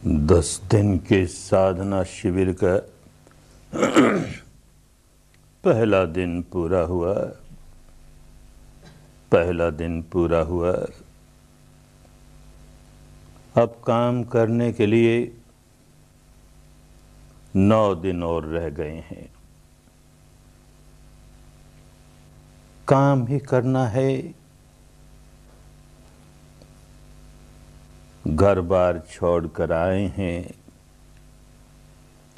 10 दिन के साधना शिविर का पहला दिन पूरा हुआ। अब काम करने के लिए 9 दिन और रह गए हैं। काम ही करना है, घर बार छोड़कर आए हैं,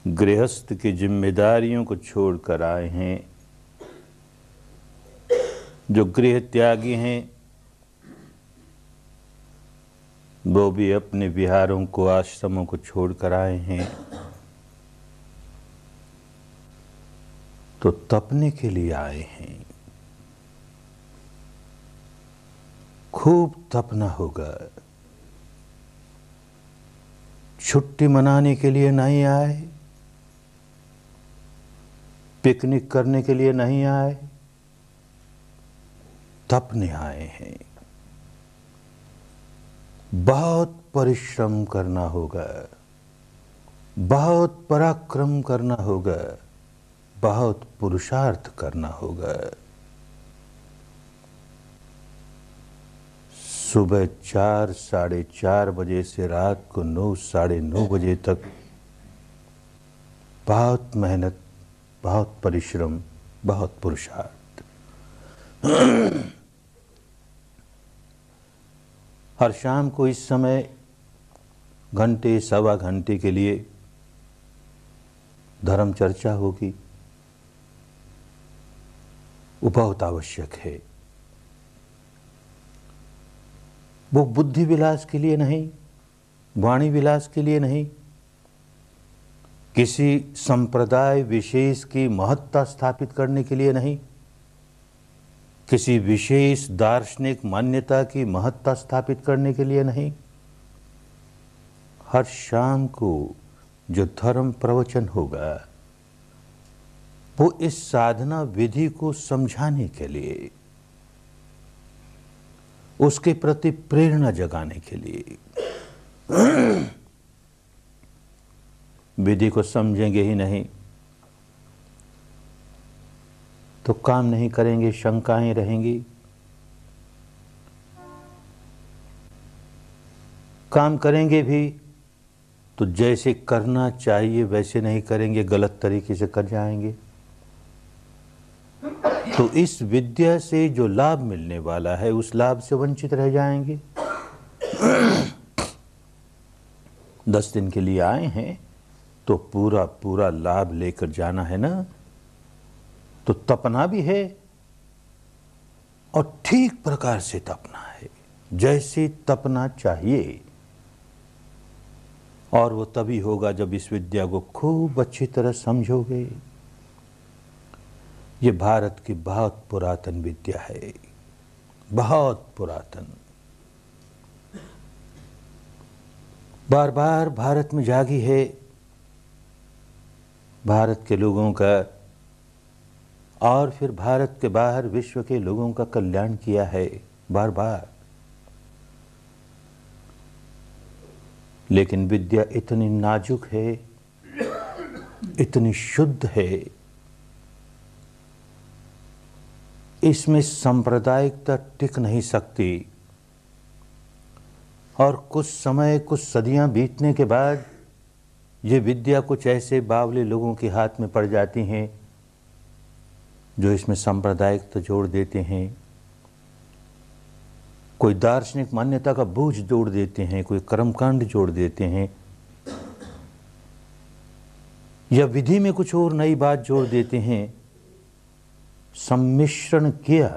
गृहस्थ की जिम्मेदारियों को छोड़कर आए हैं। जो गृह त्यागी हैं वो भी अपने विहारों को, आश्रमों को छोड़कर आए हैं। तो तपने के लिए आए हैं। खूब तपना होगा। छुट्टी मनाने के लिए नहीं आए, पिकनिक करने के लिए नहीं आए, तपने आए हैं। बहुत परिश्रम करना होगा, बहुत पराक्रम करना होगा, बहुत पुरुषार्थ करना होगा। सुबह 4 साढ़े 4 बजे से रात को 9 साढ़े 9 बजे तक बहुत मेहनत, बहुत परिश्रम, बहुत पुरुषार्थ। हर शाम को इस समय घंटे सवा घंटे के लिए धर्म चर्चा होगी। वो बहुत आवश्यक है। वो बुद्धि विलास के लिए नहीं, वाणी विलास के लिए नहीं, किसी संप्रदाय विशेष की महत्ता स्थापित करने के लिए नहीं, किसी विशेष दार्शनिक मान्यता की महत्ता स्थापित करने के लिए नहीं। हर शाम को जो धर्म प्रवचन होगा वो इस साधना विधि को समझाने के लिए, उसके प्रति प्रेरणा जगाने के लिए। विधि को समझेंगे ही नहीं तो काम नहीं करेंगे, शंकाएं रहेंगी। काम करेंगे भी तो जैसे करना चाहिए वैसे नहीं करेंगे, गलत तरीके से कर जाएंगे। तो इस विद्या से जो लाभ मिलने वाला है उस लाभ से वंचित रह जाएंगे। 10 दिन के लिए आए हैं तो पूरा पूरा लाभ लेकर जाना है ना। तो तपना भी है और ठीक प्रकार से तपना है, जैसे तपना चाहिए। और वो तभी होगा जब इस विद्या को खूब अच्छी तरह समझोगे। ये भारत की बहुत पुरातन विद्या है, बहुत पुरातन। बार बार भारत में जागी है। भारत के लोगों का और फिर भारत के बाहर विश्व के लोगों का कल्याण किया है बार बार। लेकिन विद्या इतनी नाजुक है, इतनी शुद्ध है, इसमें सांप्रदायिकता टिक नहीं सकती। और कुछ समय, कुछ सदियां बीतने के बाद ये विद्या कुछ ऐसे बावले लोगों के हाथ में पड़ जाती हैं जो इसमें सांप्रदायिकता जोड़ देते हैं, कोई दार्शनिक मान्यता का बोझ जोड़ देते हैं, कोई कर्मकांड जोड़ देते हैं, या विधि में कुछ और नई बात जोड़ देते हैं। सम्मिश्रण किया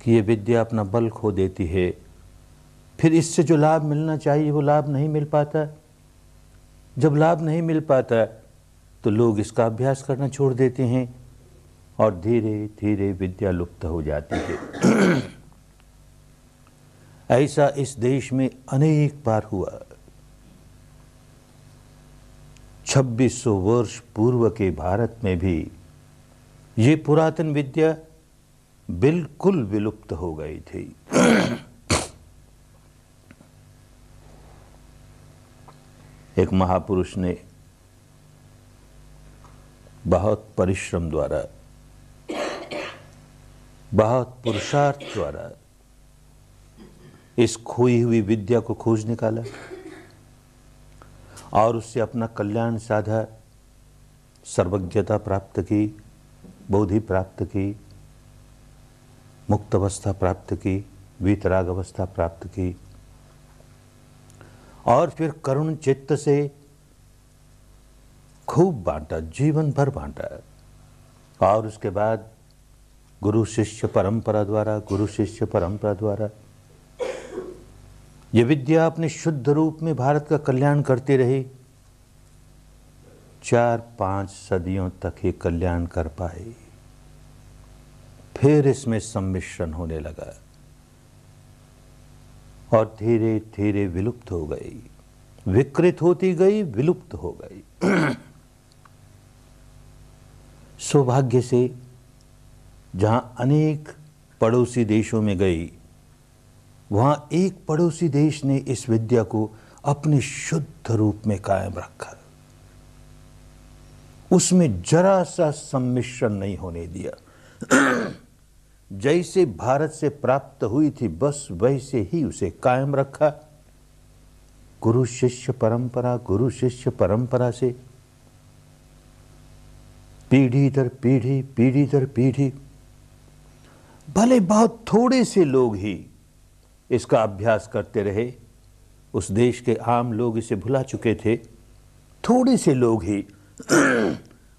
कि ये विद्या अपना बल खो देती है। फिर इससे जो लाभ मिलना चाहिए वो लाभ नहीं मिल पाता। जब लाभ नहीं मिल पाता तो लोग इसका अभ्यास करना छोड़ देते हैं और धीरे धीरे विद्या लुप्त हो जाती है। ऐसा इस देश में अनेक बार हुआ। 2600 वर्ष पूर्व के भारत में भी ये पुरातन विद्या बिल्कुल विलुप्त हो गई थी। एक महापुरुष ने बहुत परिश्रम द्वारा, बहुत पुरुषार्थ द्वारा इस खोई हुई विद्या को खोज निकाला और उससे अपना कल्याण साधा, सर्वज्ञता प्राप्त की, बोधि प्राप्त की, मुक्त अवस्था प्राप्त की, वीतराग अवस्था प्राप्त की और फिर करुण चित्त से खूब बांटा, जीवन भर बांटा। और उसके बाद गुरु शिष्य परंपरा द्वारा ये विद्या अपने शुद्ध रूप में भारत का कल्याण करती रही। 4-5 सदियों तक ही कल्याण कर पाई। फिर इसमें सम्मिश्रण होने लगा और धीरे धीरे विलुप्त हो गई, विकृत होती गई, विलुप्त हो गई। सौभाग्य से जहां अनेक पड़ोसी देशों में गई, वहां एक पड़ोसी देश ने इस विद्या को अपने शुद्ध रूप में कायम रखा। उसमें जरा सा सम्मिश्रण नहीं होने दिया। जैसे भारत से प्राप्त हुई थी बस वैसे ही उसे कायम रखा। गुरु शिष्य परंपरा से पीढ़ी दर पीढ़ी, भले बहुत थोड़े से लोग ही इसका अभ्यास करते रहे। उस देश के आम लोग इसे भुला चुके थे। थोड़े से लोग ही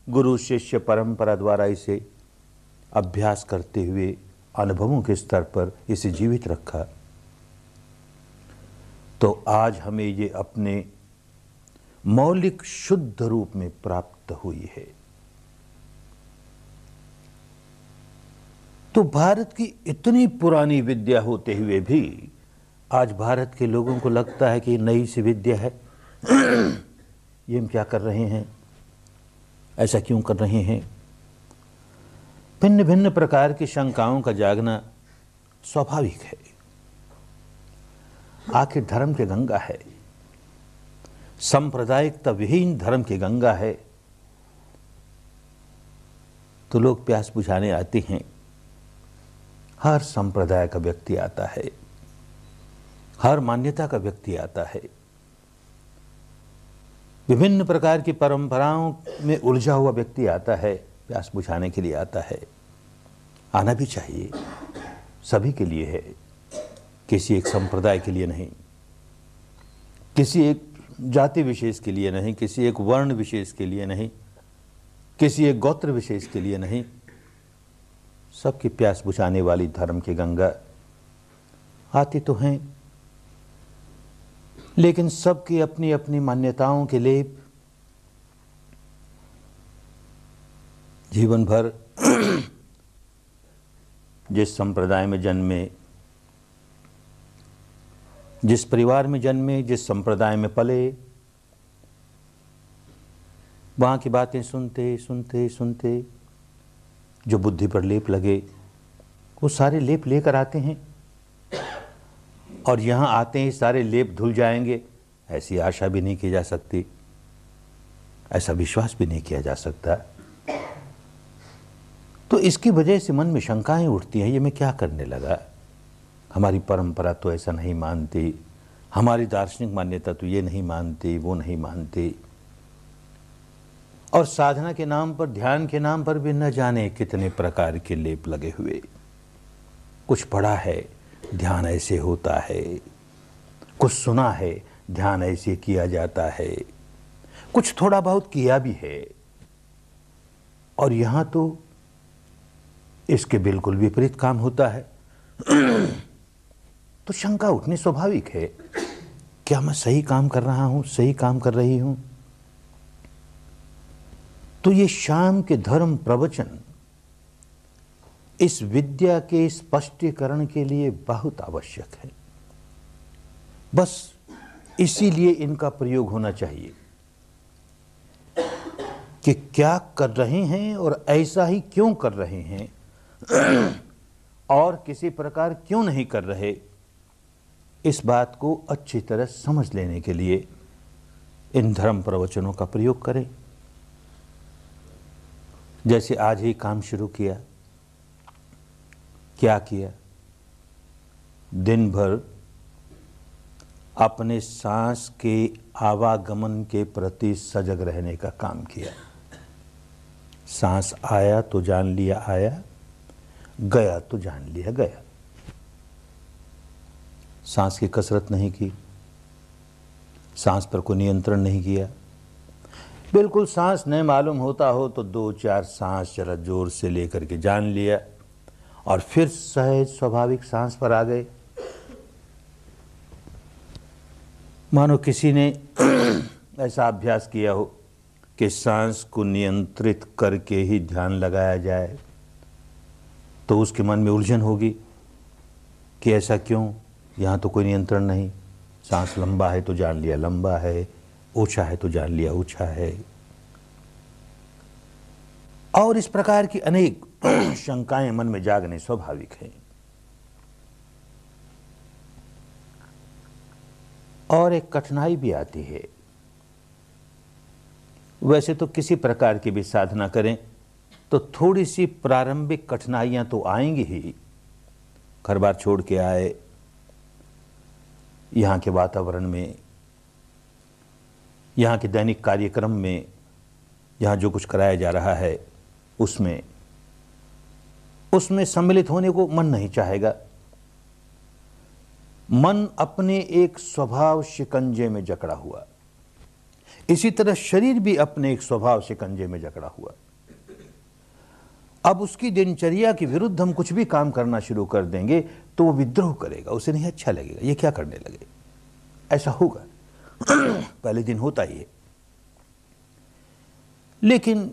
गुरु शिष्य परंपरा द्वारा इसे अभ्यास करते हुए अनुभवों के स्तर पर इसे जीवित रखा। तो आज हमें ये अपने मौलिक शुद्ध रूप में प्राप्त हुई है। तो भारत की इतनी पुरानी विद्या होते हुए भी आज भारत के लोगों को लगता है कि नई सी विद्या है, ये हम क्या कर रहे हैं, ऐसा क्यों कर रहे हैं। भिन्न भिन्न प्रकार की शंकाओं का जागना स्वाभाविक है। आखिर धर्म की गंगा है, सांप्रदायिकता विहीन धर्म की गंगा है। तो लोग प्यास बुझाने आते हैं। हर संप्रदाय का व्यक्ति आता है, हर मान्यता का व्यक्ति आता है, विभिन्न प्रकार की परंपराओं में उलझा हुआ व्यक्ति आता है, प्यास बुझाने के लिए आता है। आना भी चाहिए, सभी के लिए है, किसी एक संप्रदाय के लिए नहीं, किसी एक जाति विशेष के लिए नहीं, किसी एक वर्ण विशेष के लिए नहीं, किसी एक गोत्र विशेष के लिए नहीं। सबकी प्यास बुझाने वाली धर्म की गंगा आती तो हैं, लेकिन सबकी अपनी अपनी मान्यताओं के लेप जीवन भर जिस संप्रदाय में जन्मे, जिस परिवार में जन्मे, जिस संप्रदाय में पले, वहां की बातें सुनते सुनते सुनते जो बुद्धि पर लेप लगे वो सारे लेप लेकर आते हैं और यहाँ आते ही सारे लेप धुल जाएंगे, ऐसी आशा भी नहीं की जा सकती, ऐसा विश्वास भी नहीं किया जा सकता। तो इसकी वजह से मन में शंकाएं उठती हैं, ये मैं क्या करने लगा, हमारी परंपरा तो ऐसा नहीं मानती, हमारी दार्शनिक मान्यता तो ये नहीं मानती, वो नहीं मानती। और साधना के नाम पर, ध्यान के नाम पर भी न जाने कितने प्रकार के लेप लगे हुए। कुछ पढ़ा है, ध्यान ऐसे होता है, कुछ सुना है, ध्यान ऐसे किया जाता है, कुछ थोड़ा बहुत किया भी है, और यहां तो इसके बिल्कुल विपरीत काम होता है। तो शंका उठनी स्वाभाविक है, क्या मैं सही काम कर रहा हूं, सही काम कर रही हूं। तो ये शाम के धर्म प्रवचन इस विद्या के स्पष्टीकरण के लिए बहुत आवश्यक है। बस इसीलिए इनका प्रयोग होना चाहिए कि क्या कर रहे हैं और ऐसा ही क्यों कर रहे हैं और किसी प्रकार क्यों नहीं कर रहे, इस बात को अच्छी तरह समझ लेने के लिए इन धर्म प्रवचनों का प्रयोग करें। जैसे आज ही काम शुरू किया, क्या किया? दिन भर अपने सांस के आवागमन के प्रति सजग रहने का काम किया। सांस आया तो जान लिया आया, गया तो जान लिया गया। सांस की कसरत नहीं की, सांस पर कोई नियंत्रण नहीं किया। बिल्कुल सांस नहीं मालूम होता हो तो 2-4 सांस जरा जोर से लेकर के जान लिया और फिर सहज स्वाभाविक सांस पर आ गए। मानो किसी ने ऐसा अभ्यास किया हो कि सांस को नियंत्रित करके ही ध्यान लगाया जाए, तो उसके मन में उलझन होगी कि ऐसा क्यों, यहाँ तो कोई नियंत्रण नहीं। सांस लंबा है तो जान लिया लंबा है, ऊंचा है तो जान लिया ऊंचा है। और इस प्रकार की अनेक शंकाएं मन में जागने स्वाभाविक है। और एक कठिनाई भी आती है। वैसे तो किसी प्रकार की भी साधना करें तो थोड़ी सी प्रारंभिक कठिनाइयां तो आएंगी ही। घर बार छोड़ के आए, यहाँ के वातावरण में, यहाँ के दैनिक कार्यक्रम में, यहाँ जो कुछ कराया जा रहा है उसमें सम्मिलित होने को मन नहीं चाहेगा। मन अपने एक स्वभाव शिकंजे में जकड़ा हुआ, इसी तरह शरीर भी अपने एक स्वभाव शिकंजे में जकड़ा हुआ। अब उसकी दिनचर्या के विरुद्ध हम कुछ भी काम करना शुरू कर देंगे तो वो विद्रोह करेगा, उसे नहीं अच्छा लगेगा, ये क्या करने लगे, ऐसा होगा। पहले दिन होता ही है। लेकिन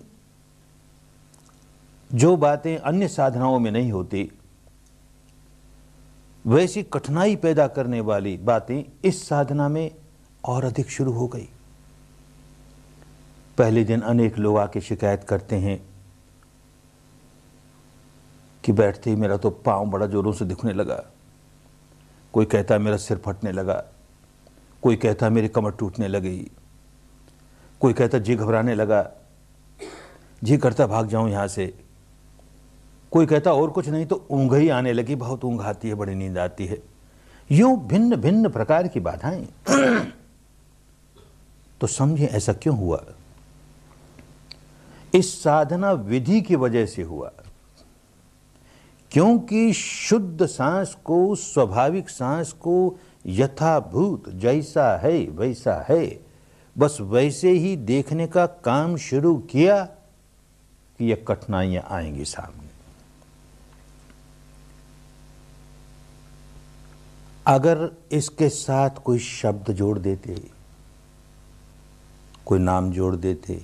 जो बातें अन्य साधनाओं में नहीं होती, वैसी कठिनाई पैदा करने वाली बातें इस साधना में और अधिक शुरू हो गई। पहले दिन अनेक लोग आके शिकायत करते हैं कि बैठते ही मेरा तो पांव बड़ा जोरों से दुखने लगा, कोई कहता मेरा सिर फटने लगा, कोई कहता मेरी कमर टूटने लगी, कोई कहता जी घबराने लगा, जी करता भाग जाऊं यहां से, कोई कहता और कुछ नहीं तो ऊँघ ही आने लगी, बहुत ऊँघ आती है, बड़ी नींद आती है। यूं भिन्न भिन्न प्रकार की बाधाएं। तो समझें ऐसा क्यों हुआ? इस साधना विधि की वजह से हुआ, क्योंकि शुद्ध सांस को, स्वाभाविक सांस को यथाभूत जैसा है वैसा है, बस वैसे ही देखने का काम शुरू किया कि ये कठिनाइयां आएंगी सामने। अगर इसके साथ कोई शब्द जोड़ देते, कोई नाम जोड़ देते,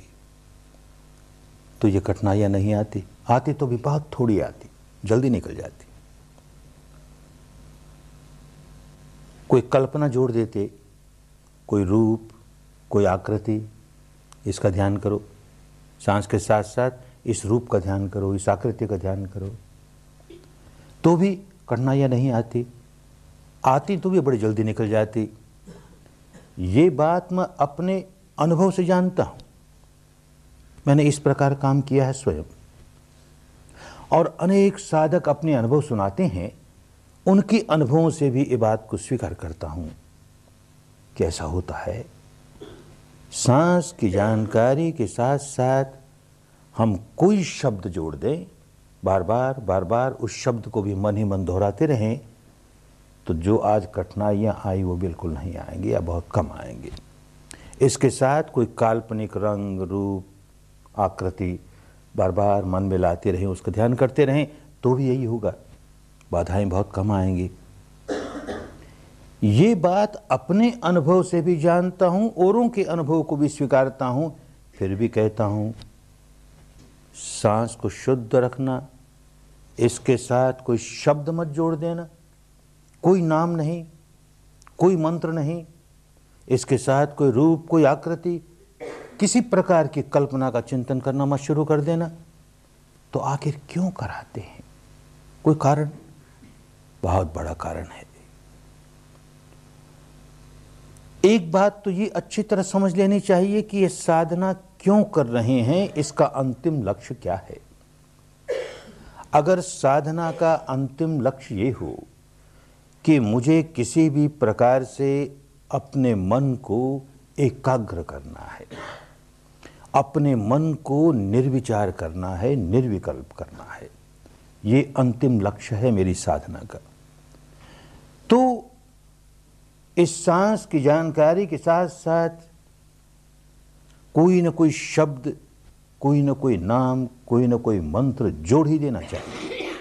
तो ये कठिनाइयां नहीं आती। आती तो भी बहुत थोड़ी आती, जल्दी निकल जाती। कोई कल्पना जोड़ देते, कोई रूप, कोई आकृति, इसका ध्यान करो। सांस के साथ साथ इस रूप का ध्यान करो, इस आकृति का ध्यान करो, तो भी कठिनाइयां नहीं आती। आती तो भी बड़ी जल्दी निकल जाती। ये बात मैं अपने अनुभव से जानता हूं। मैंने इस प्रकार काम किया है स्वयं, और अनेक साधक अपने अनुभव सुनाते हैं, उनके अनुभवों से भी ये बात को स्वीकार करता हूं कि ऐसा होता है। सांस की जानकारी के साथ साथ हम कोई शब्द जोड़ दें, बार बार उस शब्द को भी मन ही मन दोहराते रहें, तो जो आज कठिनाइयां आई वो बिल्कुल नहीं आएंगी या बहुत कम आएंगी। इसके साथ कोई काल्पनिक रंग, रूप, आकृति बार बार मन में लाते रहें, उसका ध्यान करते रहें, तो भी यही होगा, बाधाएं बहुत कम आएंगी। ये बात अपने अनुभव से भी जानता हूं, औरों के अनुभव को भी स्वीकारता हूं, फिर भी कहता हूं सांस को शुद्ध रखना, इसके साथ कोई शब्द मत जोड़ देना, कोई नाम नहीं, कोई मंत्र नहीं, इसके साथ कोई रूप, कोई आकृति, किसी प्रकार की कल्पना का चिंतन करना मत शुरू कर देना। तो आखिर क्यों कराते हैं? कोई कारण, बहुत बड़ा कारण है। एक बात तो ये अच्छी तरह समझ लेनी चाहिए कि ये साधना क्यों कर रहे हैं, इसका अंतिम लक्ष्य क्या है। अगर साधना का अंतिम लक्ष्य ये हो कि मुझे किसी भी प्रकार से अपने मन को एकाग्र करना है, अपने मन को निर्विचार करना है, निर्विकल्प करना है, ये अंतिम लक्ष्य है मेरी साधना का, तो इस सांस की जानकारी के साथ साथ कोई न कोई शब्द, कोई न कोई नाम, कोई न कोई मंत्र जोड़ ही देना चाहिए।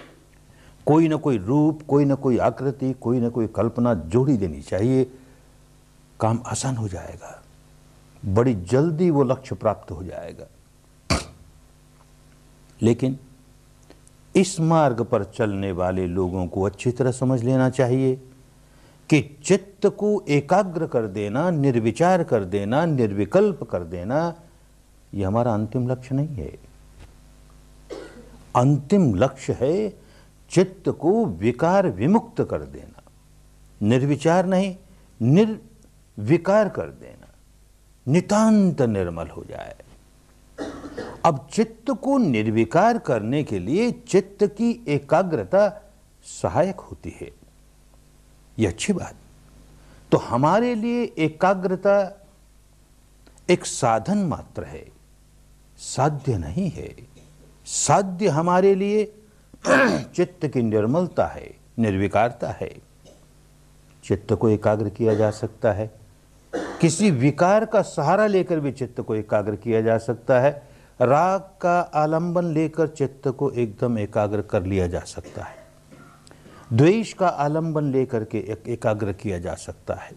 कोई न कोई रूप, कोई न कोई आकृति, कोई न कोई कल्पना जोड़ ही देनी चाहिए। काम आसान हो जाएगा, बड़ी जल्दी वो लक्ष्य प्राप्त हो जाएगा। लेकिन इस मार्ग पर चलने वाले लोगों को अच्छी तरह समझ लेना चाहिए कि चित्त को एकाग्र कर देना, निर्विचार कर देना, निर्विकल्प कर देना, यह हमारा अंतिम लक्ष्य नहीं है। अंतिम लक्ष्य है चित्त को विकार विमुक्त कर देना, निर्विचार नहीं, निर्विकार कर देना, नितांत निर्मल हो जाए। अब चित्त को निर्विकार करने के लिए चित्त की एकाग्रता सहायक होती है, यह अच्छी बात। तो हमारे लिए एकाग्रता एक साधन मात्र है, साध्य नहीं है। साध्य हमारे लिए चित्त की निर्मलता है, निर्विकारता है। चित्त को एकाग्र किया जा सकता है, किसी विकार का सहारा लेकर भी चित्त को एकाग्र किया जा सकता है। राग का आलंबन लेकर चित्त को एकदम एकाग्र कर लिया जा सकता है, द्वेष का आलंबन लेकर के एकाग्र किया जा सकता है,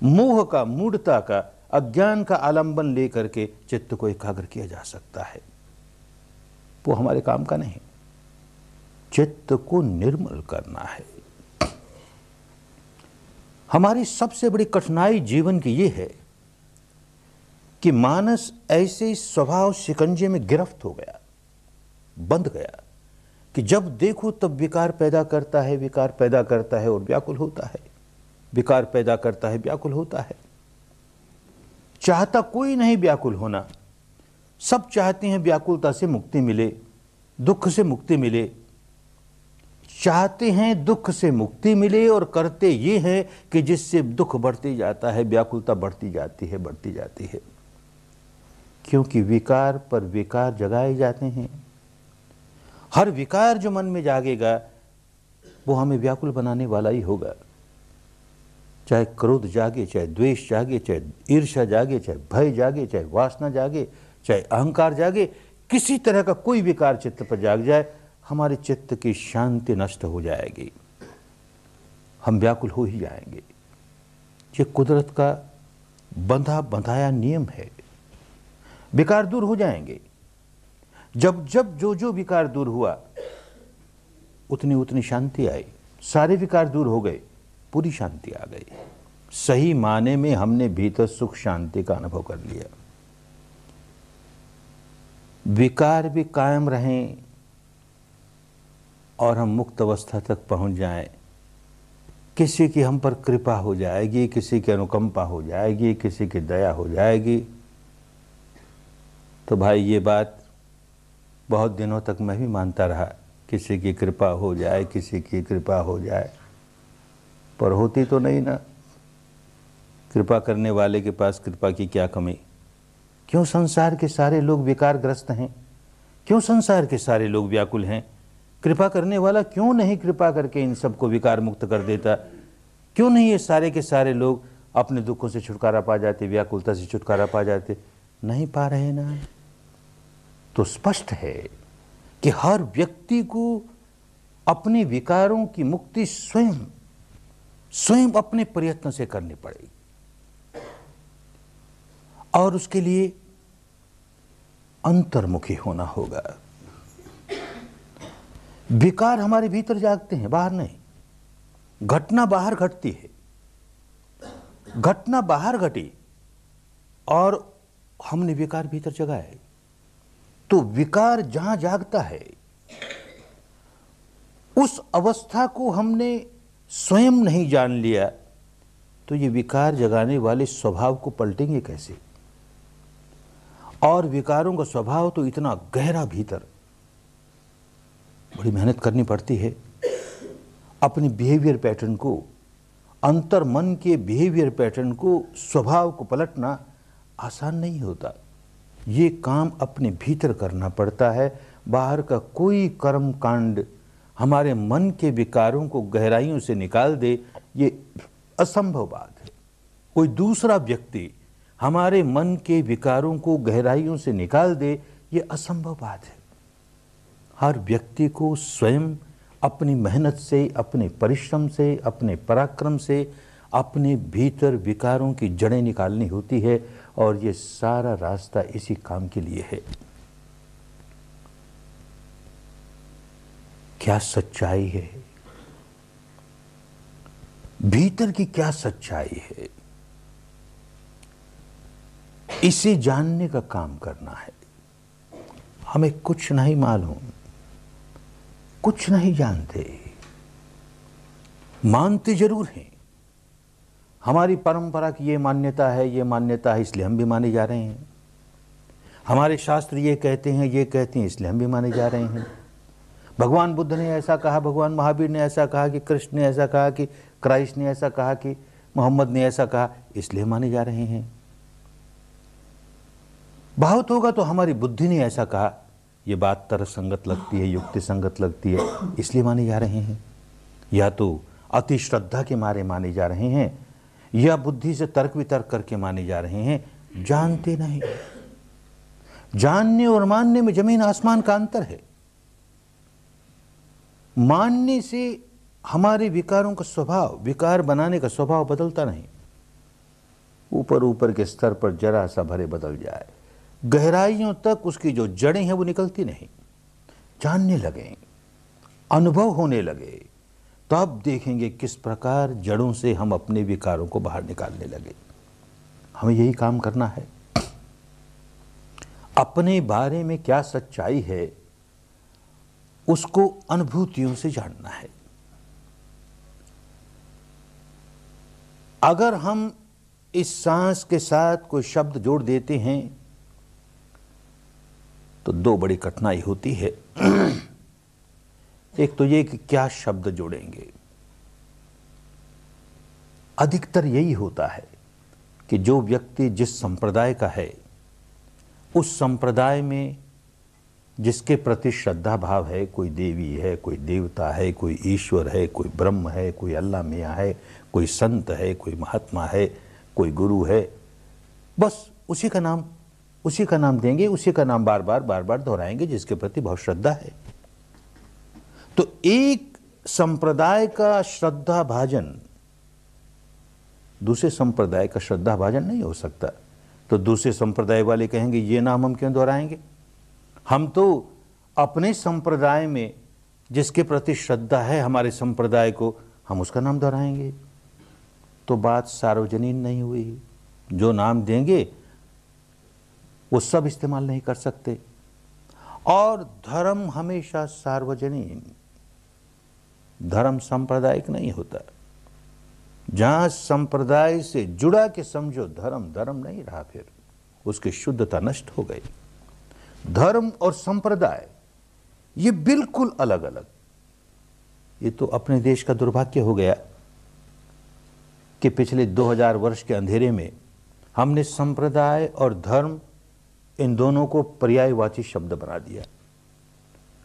मोह का, मूढ़ता का, अज्ञान का आलंबन लेकर के चित्त को एकाग्र किया जा सकता है। वो हमारे काम का नहीं। चित्त को निर्मल करना है। हमारी सबसे बड़ी कठिनाई जीवन की ये है कि मानस ऐसे स्वभाव शिकंजे में गिरफ्त हो गया, बंध गया कि जब देखो तब विकार पैदा करता है, विकार पैदा करता है और व्याकुल होता है, विकार पैदा करता है, व्याकुल होता है। चाहता कोई नहीं व्याकुल होना, सब चाहते हैं व्याकुलता से मुक्ति मिले, दुख से मुक्ति मिले। चाहते हैं दुख से मुक्ति मिले और करते ये हैं कि जिससे दुख बढ़ते जाता है, व्याकुलता बढ़ती जाती है, बढ़ती जाती है। क्योंकि विकार पर विकार जगाए जाते हैं। हर विकार जो मन में जागेगा वो हमें व्याकुल बनाने वाला ही होगा। चाहे क्रोध जागे, चाहे द्वेष जागे, चाहे ईर्ष्या जागे, चाहे भय जागे, चाहे वासना जागे, चाहे अहंकार जागे, किसी तरह का कोई विकार चित्त पर जाग जाए, हमारे चित्त की शांति नष्ट हो जाएगी, हम व्याकुल हो ही जाएंगे। ये कुदरत का बंधा बंधाया नियम है। विकार दूर हो जाएंगे। जब जब जो विकार दूर हुआ उतनी उतनी शांति आई। सारे विकार दूर हो गए, पूरी शांति आ गई। सही माने में हमने भीतर सुख शांति का अनुभव कर लिया। विकार भी कायम रहें और हम मुक्त अवस्था तक पहुंच जाएं, किसी की हम पर कृपा हो जाएगी, किसी की अनुकंपा हो जाएगी, किसी की दया हो जाएगी, तो भाई ये बात बहुत दिनों तक मैं भी मानता रहा, किसी की कृपा हो जाए, किसी की कृपा हो जाए, पर होती तो नहीं ना। कृपा करने वाले के पास कृपा की क्या कमी। क्यों संसार के सारे लोग विकारग्रस्त हैं, क्यों संसार के सारे लोग व्याकुल हैं। कृपा करने वाला क्यों नहीं कृपा करके इन सबको विकार मुक्त कर देता। क्यों नहीं ये सारे के सारे लोग अपने दुखों से छुटकारा पा जाते, व्याकुलता से छुटकारा पा जाते। नहीं पा रहे ना। तो स्पष्ट है कि हर व्यक्ति को अपने विकारों की मुक्ति स्वयं अपने प्रयत्न से करनी पड़ेगी, और उसके लिए अंतर्मुखी होना होगा। विकार हमारे भीतर जागते हैं, बाहर नहीं। घटना बाहर घटती है, घटना बाहर घटी और हमने विकार भीतर जगाए। तो विकार जहां जागता है उस अवस्था को हमने स्वयं नहीं जान लिया, तो ये विकार जगाने वाले स्वभाव को पलटेंगे कैसे? और विकारों का स्वभाव तो इतना गहरा भीतर, बड़ी मेहनत करनी पड़ती है। अपने बिहेवियर पैटर्न को, अंतर मन के बिहेवियर पैटर्न को, स्वभाव को पलटना आसान नहीं होता। ये काम अपने भीतर करना पड़ता है। बाहर का कोई कर्म कांड हमारे मन के विकारों को गहराइयों से निकाल दे, ये असंभव बात है। कोई दूसरा व्यक्ति हमारे मन के विकारों को गहराइयों से निकाल दे, ये असंभव बात है। हर व्यक्ति को स्वयं अपनी मेहनत से, अपने परिश्रम से, अपने पराक्रम से अपने भीतर विकारों की जड़ें निकालनी होती है, और ये सारा रास्ता इसी काम के लिए है। क्या सच्चाई है भीतर की, क्या सच्चाई है, इसे जानने का काम करना है। हमें कुछ नहीं मालूम, कुछ नहीं जानते, मानते जरूर हैं। हमारी परंपरा की ये मान्यता है, ये मान्यता है, इसलिए हम भी माने जा रहे हैं। हमारे शास्त्र ये कहते हैं, ये कहते हैं, इसलिए हम भी माने जा रहे हैं। भगवान बुद्ध ने ऐसा कहा, भगवान महावीर ने ऐसा कहा, कि कृष्ण ने ऐसा कहा, कि क्राइस्ट ने ऐसा कहा, कि मोहम्मद ने ऐसा कहा, इसलिए माने जा रहे हैं। बहुत होगा तो हमारी बुद्धि ने ऐसा कहा, ये बात तर्कसंगत लगती है, युक्ति संगत लगती है, इसलिए माने जा रहे हैं। या तो अति श्रद्धा के मारे माने जा रहे हैं, या बुद्धि से तर्क वितर्क करके माने जा रहे हैं। जानते नहीं। जानने और मानने में जमीन आसमान का अंतर है। मानने से हमारे विकारों का स्वभाव, विकार बनाने का स्वभाव बदलता नहीं। ऊपर ऊपर के स्तर पर जरा सा भरे बदल जाए, गहराइयों तक उसकी जो जड़ें हैं वो निकलती नहीं। जानने लगे, अनुभव होने लगे, तब देखेंगे किस प्रकार जड़ों से हम अपने विकारों को बाहर निकालने लगे। हमें यही काम करना है। अपने बारे में क्या सच्चाई है, उसको अनुभूतियों से जानना है। अगर हम इस सांस के साथ कोई शब्द जोड़ देते हैं तो दो बड़ी कठिनाई होती है। एक तो ये कि क्या शब्द जोड़ेंगे। अधिकतर यही होता है कि जो व्यक्ति जिस संप्रदाय का है, उस संप्रदाय में जिसके प्रति श्रद्धा भाव है, कोई देवी है, कोई देवता है, कोई ईश्वर है, कोई ब्रह्म है, कोई अल्लाह मियाँ है, कोई संत है, कोई महात्मा है, कोई गुरु है, बस उसी का नाम देंगे, उसी का नाम बार बार दोहराएंगे, जिसके प्रति बहुत श्रद्धा है। तो एक संप्रदाय का श्रद्धा भाजन दूसरे संप्रदाय का श्रद्धा भाजन नहीं हो सकता। तो दूसरे संप्रदाय वाले कहेंगे ये नाम हम क्यों दोहराएंगे, हम तो अपने संप्रदाय में जिसके प्रति श्रद्धा है हमारे संप्रदाय को, हम उसका नाम दोहराएंगे। तो बात सार्वजनीन नहीं हुई। जो नाम देंगे वो सब इस्तेमाल नहीं कर सकते। और धर्म हमेशा सार्वजनीन, धर्म सांप्रदायिक नहीं होता। जहां संप्रदाय से जुड़ा के समझो धर्म, धर्म नहीं रहा, फिर उसकी शुद्धता नष्ट हो गई। धर्म और संप्रदाय ये बिल्कुल अलग अलग। ये तो अपने देश का दुर्भाग्य हो गया कि पिछले 2000 वर्ष के अंधेरे में हमने संप्रदाय और धर्म इन दोनों को पर्यायवाची शब्द बना दिया।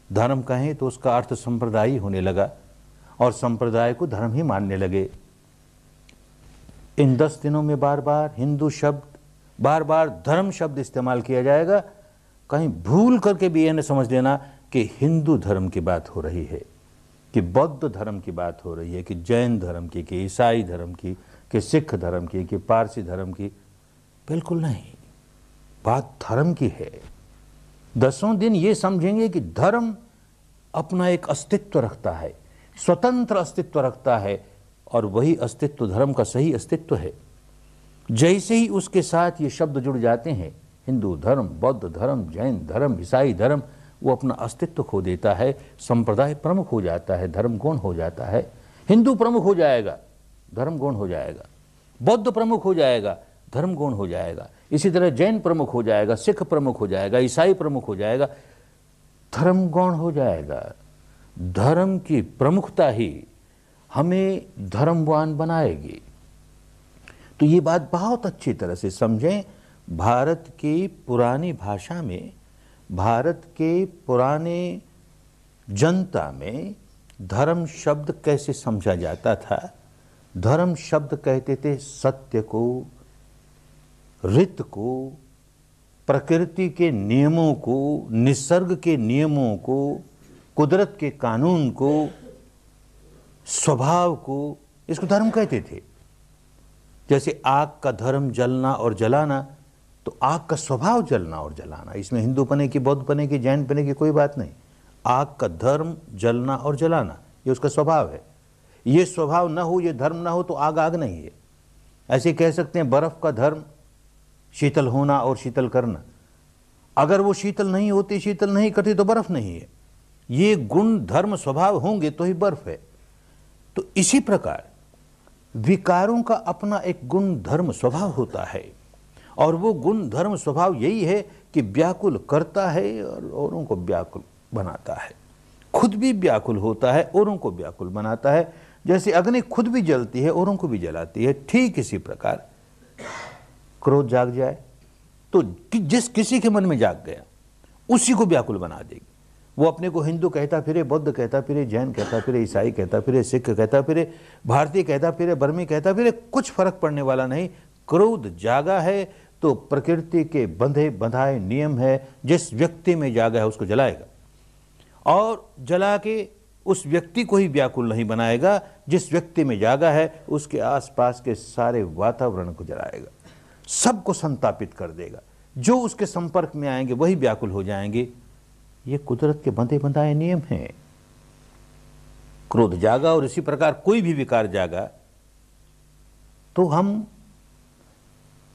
धर्म कहें तो उसका अर्थ संप्रदाय होने लगा और संप्रदाय को धर्म ही मानने लगे। इन 10 दिनों में बार बार हिंदू शब्द, बार बार धर्म शब्द इस्तेमाल किया जाएगा। कहीं भूल करके भी यह न समझ लेना कि हिंदू धर्म की बात हो रही है, कि बौद्ध धर्म की बात हो रही है, कि जैन धर्म की, कि ईसाई धर्म की, कि सिख धर्म की, कि पारसी धर्म की। बिल्कुल नहीं, बात धर्म की है। 10 दिन ये समझेंगे कि धर्म अपना एक अस्तित्व रखता है, स्वतंत्र अस्तित्व रखता है, और वही अस्तित्व धर्म का सही अस्तित्व है। जैसे ही उसके साथ ये शब्द जुड़ जाते हैं, हिंदू धर्म, बौद्ध धर्म, जैन धर्म, ईसाई धर्म, वो अपना अस्तित्व खो देता है। संप्रदाय प्रमुख हो जाता है, धर्म गौण हो जाता है। हिंदू प्रमुख हो जाएगा, धर्म गौण हो जाएगा। बौद्ध प्रमुख हो जाएगा, धर्म गौण हो जाएगा। इसी तरह जैन प्रमुख हो जाएगा, सिख प्रमुख हो जाएगा, ईसाई प्रमुख हो जाएगा, धर्म गौण हो जाएगा। धर्म की प्रमुखता ही हमें धर्मवान बनाएगी। तो ये बात बहुत अच्छी तरह से समझें। भारत की पुरानी भाषा में, भारत के पुराने जनता में धर्म शब्द कैसे समझा जाता था? धर्म शब्द कहते थे सत्य को, ऋत को, प्रकृति के नियमों को, निसर्ग के नियमों को, कुदरत के कानून को, स्वभाव को, इसको धर्म कहते थे। जैसे आग का धर्म जलना और जलाना, तो आग का स्वभाव जलना और जलाना, इसमें हिंदू पने की, बौद्ध पने की, जैन पने की कोई बात नहीं। आग का धर्म जलना और जलाना, ये उसका स्वभाव है। ये स्वभाव न हो, ये धर्म न हो तो आग आग नहीं है। ऐसे कह सकते हैं बर्फ का धर्म शीतल होना और शीतल करना। अगर वो शीतल नहीं होती, शीतल नहीं करती तो बर्फ नहीं है। ये गुण धर्म स्वभाव होंगे तो ही बर्फ है। तो इसी प्रकार विकारों का अपना एक गुण धर्म स्वभाव होता है, और वो गुण धर्म स्वभाव यही है कि व्याकुल करता है और औरों को व्याकुल बनाता है। खुद भी व्याकुल होता है, औरों को व्याकुल बनाता है। जैसे अग्नि खुद भी जलती है, औरों को भी जलाती है, ठीक इसी प्रकार क्रोध जाग जाए तो जिस किसी के मन में जाग गया उसी को व्याकुल बना देगी। वो अपने को हिंदू कहता फिरे, बौद्ध कहता फिरे, जैन कहता फिरे, ईसाई कहता फिरे, सिख कहता फिरे, भारतीय कहता फिरे, बर्मी कहता फिरे, कुछ फर्क पड़ने वाला नहीं। क्रोध जागा है तो प्रकृति के बंधे बंधाए नियम है, जिस व्यक्ति में जागा है उसको जलाएगा, और जला के उस व्यक्ति को ही व्याकुल नहीं बनाएगा। जिस व्यक्ति में जागा है उसके आसपास के सारे वातावरण को जलाएगा, सबको संतापित कर देगा। जो उसके संपर्क में आएंगे वही व्याकुल हो जाएंगे। ये कुदरत के बंधे बंधाए नियम हैं। क्रोध जागा और इसी प्रकार कोई भी विकार जागा तो हम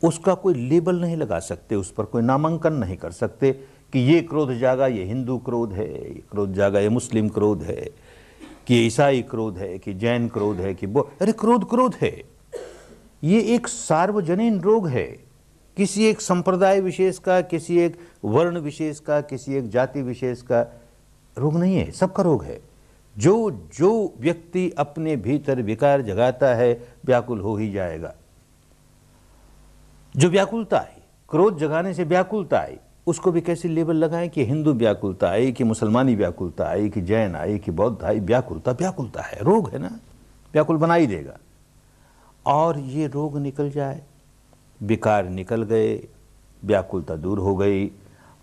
उसका कोई लेबल नहीं लगा सकते, उस पर कोई नामांकन नहीं कर सकते कि ये क्रोध जागा, ये हिंदू क्रोध है, ये क्रोध जागा, ये मुस्लिम क्रोध है, कि ईसाई क्रोध है, कि जैन क्रोध है, कि अरे क्रोध क्रोध है। ये एक सार्वजनीन रोग है, किसी एक संप्रदाय विशेष का, किसी एक वर्ण विशेष का, किसी एक जाति विशेष का रोग नहीं है, सबका रोग है। जो जो व्यक्ति अपने भीतर विकार जगाता है व्याकुल हो ही जाएगा। जो व्याकुलता आई, क्रोध जगाने से व्याकुलता आई, उसको भी कैसी लेबल लगाएं कि हिंदू व्याकुलता आई, कि मुसलमानी व्याकुलता आई, कि जैन आई, कि बौद्ध आई। व्याकुलता व्याकुलता है, रोग है ना, व्याकुल बना ही देगा। और ये रोग निकल जाए, विकार निकल गए, व्याकुलता दूर हो गई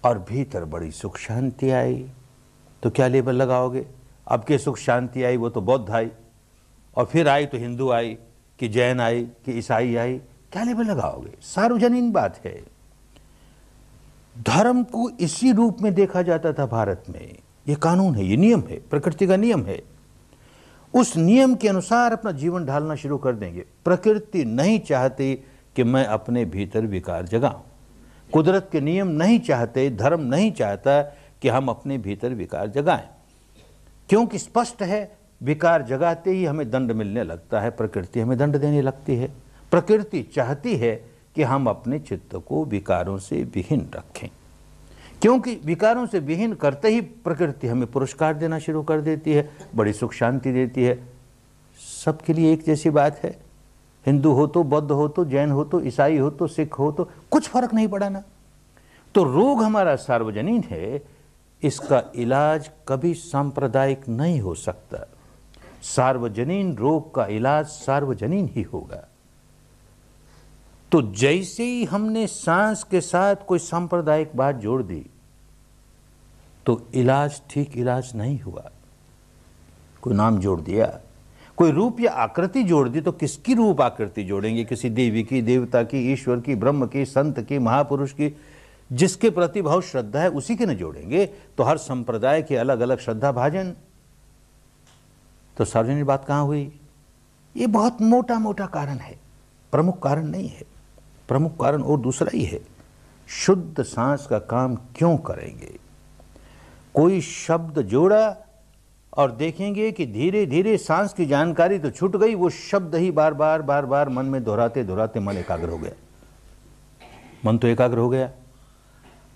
और भीतर बड़ी सुख शांति आई, तो क्या लेबल लगाओगे? अब के सुख शांति आई वो तो बौद्ध आई, और फिर आई तो हिंदू आई, कि जैन आई, कि ईसाई आई, क्या लेबल लगाओगे? सार्वजनीन बात है। धर्म को इसी रूप में देखा जाता था भारत में। ये कानून है, ये नियम है, प्रकृति का नियम है। उस नियम के अनुसार अपना जीवन ढालना शुरू कर देंगे। प्रकृति नहीं चाहती कि मैं अपने भीतर विकार जगाऊं। कुदरत के नियम नहीं चाहते, धर्म नहीं चाहता कि हम अपने भीतर विकार जगाएं, क्योंकि स्पष्ट है विकार जगाते ही हमें दंड मिलने लगता है, प्रकृति हमें दंड देने लगती है। प्रकृति चाहती है कि हम अपने चित्त को विकारों से विहीन रखें, क्योंकि विकारों से विहीन करते ही प्रकृति हमें पुरस्कार देना शुरू कर देती है, बड़ी सुख शांति देती है। सबके लिए एक जैसी बात है, हिंदू हो तो, बौद्ध हो तो, जैन हो तो, ईसाई हो तो, सिख हो तो, कुछ फर्क नहीं पड़ा ना। तो रोग हमारा सार्वजनीन है, इसका इलाज कभी सांप्रदायिक नहीं हो सकता। सार्वजनीन रोग का इलाज सार्वजनीन ही होगा। तो जैसे ही हमने सांस के साथ कोई सांप्रदायिक बात जोड़ दी तो इलाज ठीक इलाज नहीं हुआ। कोई नाम जोड़ दिया, कोई रूप या आकृति जोड़ दी, तो किसकी रूप आकृति जोड़ेंगे? किसी देवी की, देवता की, ईश्वर की, ब्रह्म की, संत की, महापुरुष की, जिसके प्रति बहुत श्रद्धा है उसी के न जोड़ेंगे। तो हर संप्रदाय के अलग अलग श्रद्धा भाजन, तो सार्वजनिक बात कहाँ हुई? ये बहुत मोटा मोटा कारण है, प्रमुख कारण नहीं है। प्रमुख कारण और दूसरा ही है, शुद्ध सांस का काम क्यों करेंगे? कोई शब्द जोड़ा और देखेंगे कि धीरे धीरे सांस की जानकारी तो छूट गई, वो शब्द ही बार बार मन में दोहराते दोहराते मन एकाग्र हो गया। मन तो एकाग्र हो गया।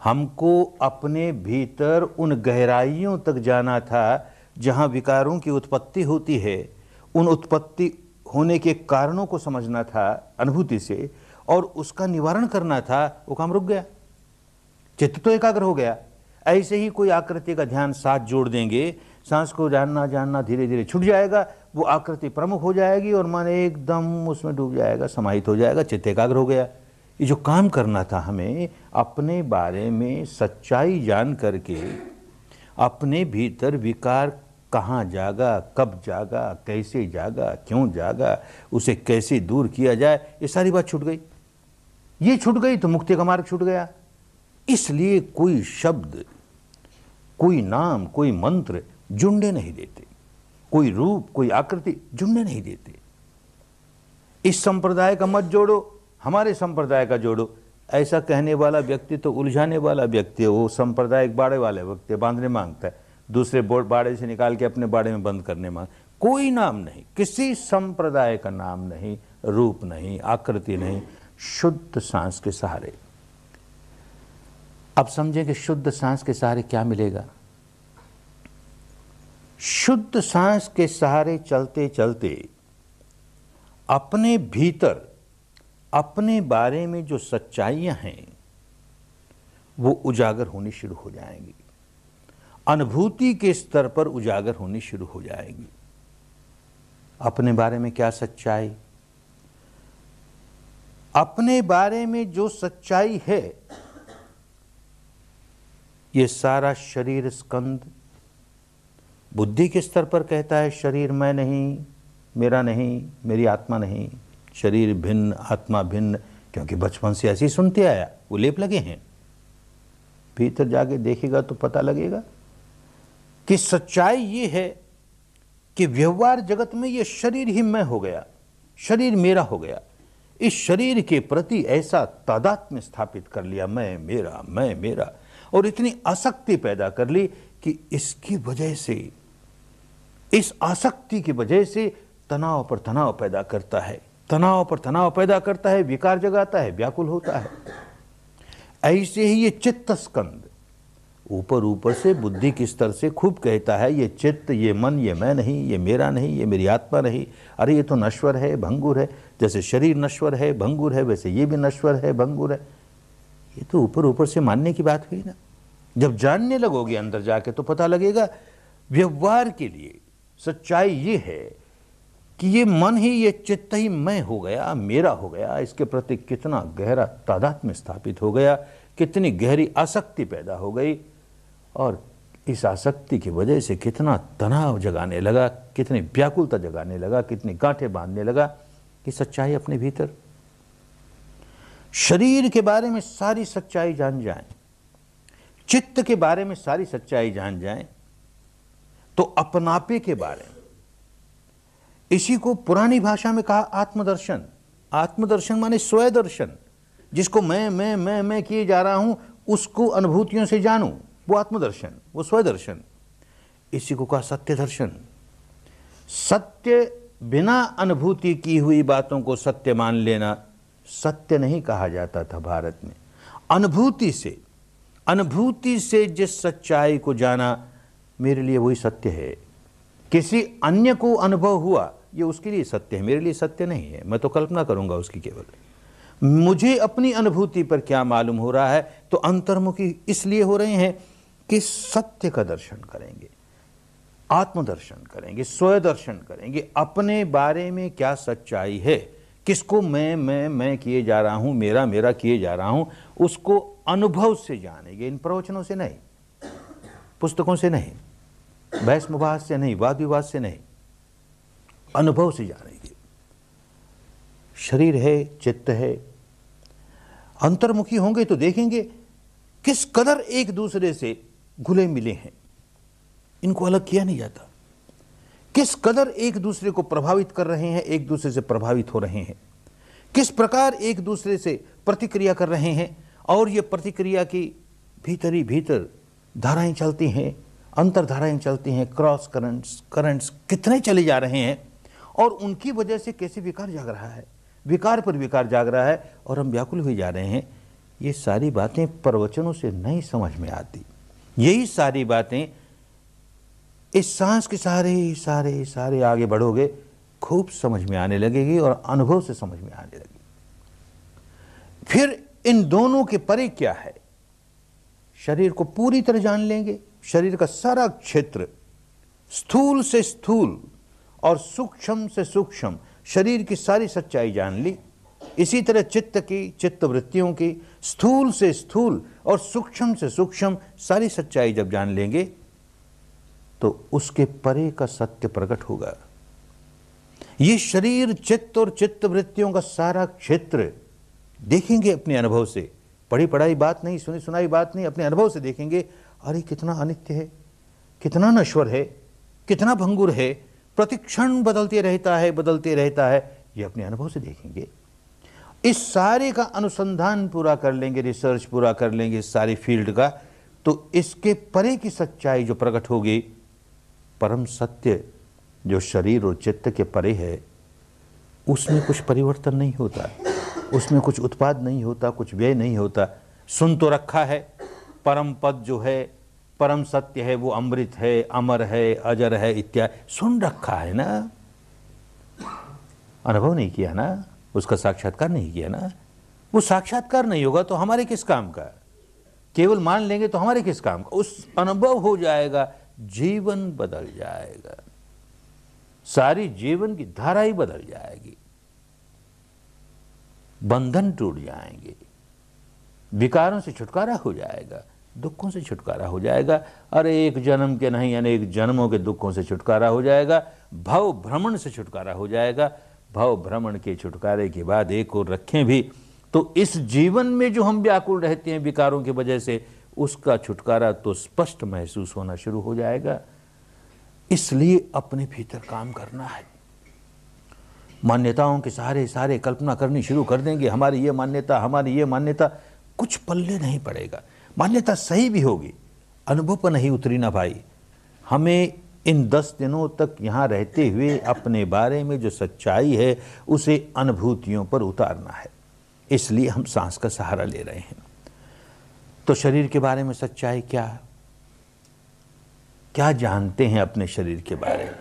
हमको अपने भीतर उन गहराइयों तक जाना था जहां विकारों की उत्पत्ति होती है, उन उत्पत्ति होने के कारणों को समझना था अनुभूति से और उसका निवारण करना था। वो काम रुक गया, चित्त तो एकाग्र हो गया। ऐसे ही कोई आकृति का ध्यान साथ जोड़ देंगे, सांस को जानना धीरे धीरे छूट जाएगा, वो आकृति प्रमुख हो जाएगी और मन एकदम उसमें डूब जाएगा, समाहित हो जाएगा, चित्त एकाग्र हो गया। ये जो काम करना था हमें, अपने बारे में सच्चाई जान करके अपने भीतर विकार कहाँ जागा, कब जागा, कैसे जागा, क्यों जागा, उसे कैसे दूर किया जाए, ये सारी बात छूट गई। ये छूट गई तो मुक्ति का मार्ग छूट गया। इसलिए कोई शब्द, कोई नाम, कोई मंत्र जुड़ने नहीं देते, कोई रूप, कोई आकृति जुड़ने नहीं देते। इस संप्रदाय का मत जोड़ो, हमारे संप्रदाय का जोड़ो, ऐसा कहने वाला व्यक्ति तो उलझाने वाला व्यक्ति है। वो सांप्रदायिक बाड़े वाले व्यक्ति बांधने मांगता है, दूसरे बाड़े से निकाल के अपने बाड़े में बंद करने मांग। कोई नाम नहीं, किसी संप्रदाय का नाम नहीं, रूप नहीं, आकृति नहीं, शुद्ध सांस के सहारे। अब समझें कि शुद्ध सांस के सहारे क्या मिलेगा। शुद्ध सांस के सहारे चलते चलते अपने भीतर अपने बारे में जो सच्चाइयां हैं वो उजागर होनी शुरू हो जाएंगी, अनुभूति के स्तर पर उजागर होनी शुरू हो जाएगी। अपने बारे में क्या सच्चाई, अपने बारे में जो सच्चाई है, ये सारा शरीर स्कंद बुद्धि के स्तर पर कहता है शरीर मैं नहीं, मेरा नहीं, मेरी आत्मा नहीं, शरीर भिन्न, आत्मा भिन्न, क्योंकि बचपन से ऐसे ही सुनते आया, वो लेप लगे हैं। भीतर जाके देखेगा तो पता लगेगा कि सच्चाई ये है कि व्यवहार जगत में ये शरीर ही मैं हो गया, शरीर मेरा हो गया। इस शरीर के प्रति ऐसा तादात्म्य स्थापित कर लिया, मैं मेरा, और इतनी आसक्ति पैदा कर ली कि इसकी वजह से, इस आसक्ति की वजह से तनाव पर तनाव पैदा करता है, तनाव पर तनाव पैदा करता है, विकार जगाता है, व्याकुल होता है। ऐसे ही ये चित्त स्कंद ऊपर ऊपर से बुद्धि के स्तर से खूब कहता है ये चित्त, ये मन, ये मैं नहीं, ये मेरा नहीं, ये मेरी आत्मा नहीं, अरे ये तो नश्वर है, भंगुर है। जैसे शरीर नश्वर है, भंगुर है, वैसे ये भी नश्वर है, भंगुर है। ये तो ऊपर ऊपर से मानने की बात हुई ना। जब जानने लगोगे अंदर जाके तो पता लगेगा व्यवहार के लिए सच्चाई ये है कि ये मन ही, ये चित्त ही मैं हो गया, मेरा हो गया। इसके प्रति कितना गहरा तादात्म्य स्थापित हो गया, कितनी गहरी आसक्ति पैदा हो गई, और इस आसक्ति की वजह से कितना तनाव जगाने लगा, कितनी व्याकुलता जगाने लगा, कितनी गांठें बांधने लगा। कि सच्चाई अपने भीतर, शरीर के बारे में सारी सच्चाई जान जाएं, चित्त के बारे में सारी सच्चाई जान जाएं, तो अपनापे के बारे में, इसी को पुरानी भाषा में कहा आत्मदर्शन। आत्मदर्शन माने स्वयं, जिसको मैं किए जा रहा हूं, उसको अनुभूतियों से जानूं, वो आत्मदर्शन, वो स्वयं। इसी को कहा सत्य दर्शन। सत्य बिना अनुभूति की हुई बातों को सत्य मान लेना सत्य नहीं कहा जाता था भारत में। अनुभूति से जिस सच्चाई को जाना, मेरे लिए वही सत्य है। किसी अन्य को अनुभव हुआ, ये उसके लिए सत्य है, मेरे लिए सत्य नहीं है। मैं तो कल्पना करूंगा उसकी केवल। मुझे अपनी अनुभूति पर क्या मालूम हो रहा है, तो अंतर्मुखी इसलिए हो रहे हैं कि सत्य का दर्शन करेंगे, आत्मदर्शन करेंगे, स्वयं दर्शन करेंगे। अपने बारे में क्या सच्चाई है, किसको मैं किए जा रहा हूं, मेरा किए जा रहा हूं, उसको अनुभव से जानेंगे। इन प्रवचनों से नहीं, पुस्तकों से नहीं, बहस मुबाहस से नहीं, वाद विवाद से नहीं, अनुभव से जानेंगे। शरीर है, चित्त है, अंतर्मुखी होंगे तो देखेंगे किस कदर एक दूसरे से घुले मिले हैं, इनको अलग किया नहीं जाता। किस कदर एक दूसरे को प्रभावित कर रहे हैं, एक दूसरे से प्रभावित हो रहे हैं, किस प्रकार एक दूसरे से प्रतिक्रिया कर रहे हैं, और ये प्रतिक्रिया की भीतर ही भीतर धाराएं चलती हैं, अंतर्धाराएं चलती हैं, क्रॉस करंट्स कितने चले जा रहे हैं, और उनकी वजह से कैसे विकार जाग रहा है, विकार पर विकार जाग रहा है, और हम व्याकुल हुए जा रहे हैं। ये सारी बातें प्रवचनों से नहीं समझ में आती। यही सारी बातें इस सांस के सारे सारे सारे आगे बढ़ोगे खूब समझ में आने लगेगी, और अनुभव से समझ में आने लगेगी। फिर इन दोनों के परे क्या है, शरीर को पूरी तरह जान लेंगे, शरीर का सारा क्षेत्र, स्थूल से स्थूल और सूक्ष्म से सूक्ष्म शरीर की सारी सच्चाई जान ली। इसी तरह चित्त की, चित्त वृत्तियों की, स्थूल से स्थूल और सूक्ष्म से सूक्ष्म सारी सच्चाई जब जान लेंगे तो उसके परे का सत्य प्रकट होगा। ये शरीर, चित्त और चित्त वृत्तियों का सारा क्षेत्र देखेंगे अपने अनुभव से, पढ़ी पढ़ाई बात नहीं, सुनी सुनाई बात नहीं, अपने अनुभव से देखेंगे। अरे कितना अनित्य है, कितना नश्वर है, कितना भंगुर है, प्रतिक्षण बदलते रहता है, बदलते रहता है। ये अपने अनुभव से देखेंगे। इस सारे का अनुसंधान पूरा कर लेंगे, रिसर्च पूरा कर लेंगे इस सारी फील्ड का, तो इसके परे की सच्चाई जो प्रकट होगी, परम सत्य जो शरीर और चित्त के परे है, उसमें कुछ परिवर्तन नहीं होता, उसमें कुछ उत्पाद नहीं होता, कुछ व्यय नहीं होता। सुन तो रखा है, परम पद जो है, परम सत्य है, वो अमृत है, अमर है, अजर है इत्यादि सुन रखा है ना, अनुभव नहीं किया ना, उसका साक्षात्कार नहीं किया ना। वो साक्षात्कार नहीं होगा तो हमारे किस काम का, केवल मान लेंगे तो हमारे किस काम का। उस अनुभव हो जाएगा, जीवन बदल जाएगा, सारी जीवन की धारा ही बदल जाएगी, बंधन टूट जाएंगे, विकारों से छुटकारा हो जाएगा, दुखों से छुटकारा हो जाएगा। अरे एक जन्म के नहीं अनेक जन्मों के दुखों से छुटकारा हो जाएगा, भव भ्रमण से छुटकारा हो जाएगा। भव भ्रमण के छुटकारे के बाद एक और रखें भी तो इस जीवन में जो हम व्याकुल रहते हैं विकारों की वजह से, उसका छुटकारा तो स्पष्ट महसूस होना शुरू हो जाएगा। इसलिए अपने भीतर काम करना है। मान्यताओं के सारे कल्पना करनी शुरू कर देंगे, हमारी ये मान्यता, हमारी ये मान्यता, कुछ पल्ले नहीं पड़ेगा। मान्यता सही भी होगी, अनुभव पर नहीं उतरी ना भाई। हमें इन 10 दिनों तक यहाँ रहते हुए अपने बारे में जो सच्चाई है उसे अनुभूतियों पर उतारना है। इसलिए हम सांस का सहारा ले रहे हैं। तो शरीर के बारे में सच्चाई क्या, क्या जानते हैं अपने शरीर के बारे में।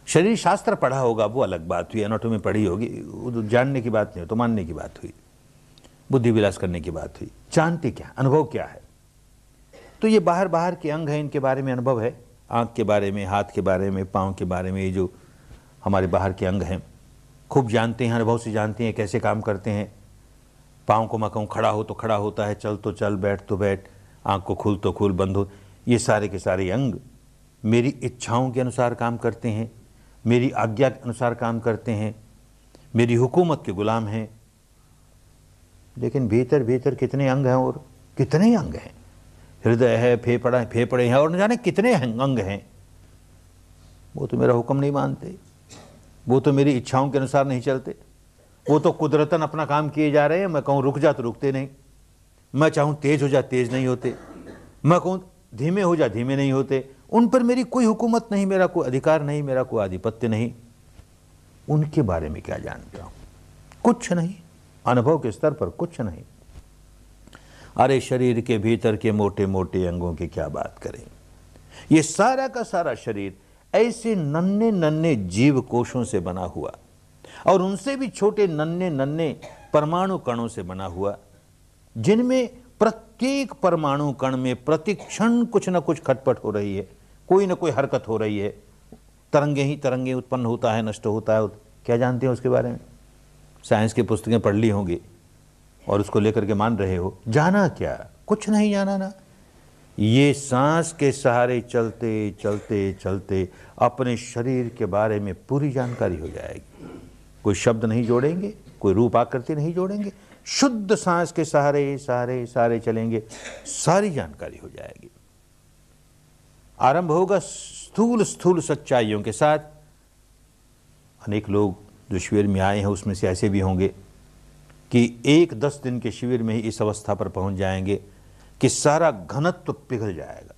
शरीर शास्त्र पढ़ा होगा वो अलग बात हुई, एनाटॉमी पढ़ी होगी, वो जानने की बात नहीं हो तो मानने की बात हुई, बुद्धि विलास करने की बात हुई। जानते क्या, अनुभव क्या है। तो ये बाहर के अंग हैं, इनके बारे में अनुभव है। आँख के बारे में, हाथ के बारे में, पाँव के बारे में, ये जो हमारे बाहर के अंग हैं खूब जानते हैं, अनुभव से जानते हैं कैसे काम करते हैं। पाँव को मैं कहूँ खड़ा हो तो खड़ा होता है, चल तो चल, बैठ तो बैठ, आँख को खुल तो खुल, बंद हो। ये सारे के सारे अंग मेरी इच्छाओं के अनुसार काम करते हैं, मेरी आज्ञा के अनुसार काम करते हैं, मेरी हुकूमत के गुलाम हैं। लेकिन भीतर भीतर कितने अंग हैं, और कितने अंग हैं। हृदय है, फेफड़े हैं, और न जाने कितने अंग हैं। वो तो मेरा हुक्म नहीं मानते, वो तो मेरी इच्छाओं के अनुसार नहीं चलते, वो तो कुदरतन अपना काम किए जा रहे हैं। मैं कहूँ रुक जा तो रुकते नहीं, मैं चाहूँ तेज हो जा तेज नहीं होते, मैं कहूँ धीमे हो जा धीमे नहीं होते। उन पर मेरी कोई हुकूमत नहीं, मेरा कोई अधिकार नहीं, मेरा कोई आधिपत्य नहीं। उनके बारे में क्या जानता हूँ, कुछ नहीं, अनुभव के स्तर पर कुछ नहीं। अरे शरीर के भीतर के मोटे मोटे अंगों की क्या बात करें। ये सारा का सारा शरीर ऐसे नन्हे नन्हे जीव कोशों से बना हुआ, और उनसे भी छोटे नन्हे नन्हे परमाणु कणों से बना हुआ, जिनमें प्रत्येक परमाणु कण में प्रतिक्षण कुछ न कुछ खटपट हो रही है, कोई न कोई हरकत हो रही है। तरंगे ही तरंगे उत्पन्न होता है, नष्ट होता है। क्या जानते हैं उसके बारे में, साइंस की पुस्तकें पढ़ ली होंगी और उसको लेकर के मान रहे हो। जाना क्या, कुछ नहीं जाना ना। ये सांस के सहारे चलते चलते चलते अपने शरीर के बारे में पूरी जानकारी हो जाएगी। कोई शब्द नहीं जोड़ेंगे, कोई रूप आकृति नहीं जोड़ेंगे, शुद्ध सांस के सहारे सहारे सहारे चलेंगे, सारी जानकारी हो जाएगी। आरंभ होगा स्थूल स्थूल सच्चाइयों के साथ। अनेक लोग जो शिविर में आए हैं उसमें से ऐसे भी होंगे कि 1-10 दिन के शिविर में ही इस अवस्था पर पहुंच जाएंगे कि सारा घनत्व पिघल जाएगा,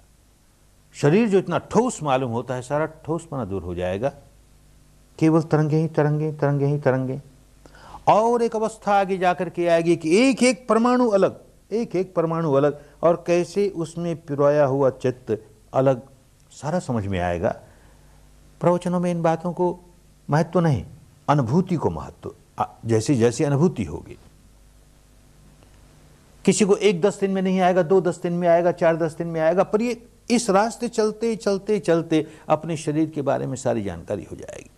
शरीर जो इतना ठोस मालूम होता है, सारा ठोसपना दूर हो जाएगा, केवल तरंगे ही तरंगे, तरंगे ही तरंगे। और एक अवस्था आगे जाकर के आएगी कि एक एक परमाणु अलग, एक एक परमाणु अलग, और कैसे उसमें पिरोया हुआ चित्त अलग, सारा समझ में आएगा। प्रवचनों में इन बातों को महत्व नहीं, अनुभूति को महत्व, जैसी जैसी अनुभूति होगी। किसी को 1-10 दिन में नहीं आएगा, 2-10 दिन में आएगा, 4-10 दिन में आएगा, पर ये इस रास्ते चलते चलते चलते अपने शरीर के बारे में सारी जानकारी हो जाएगी।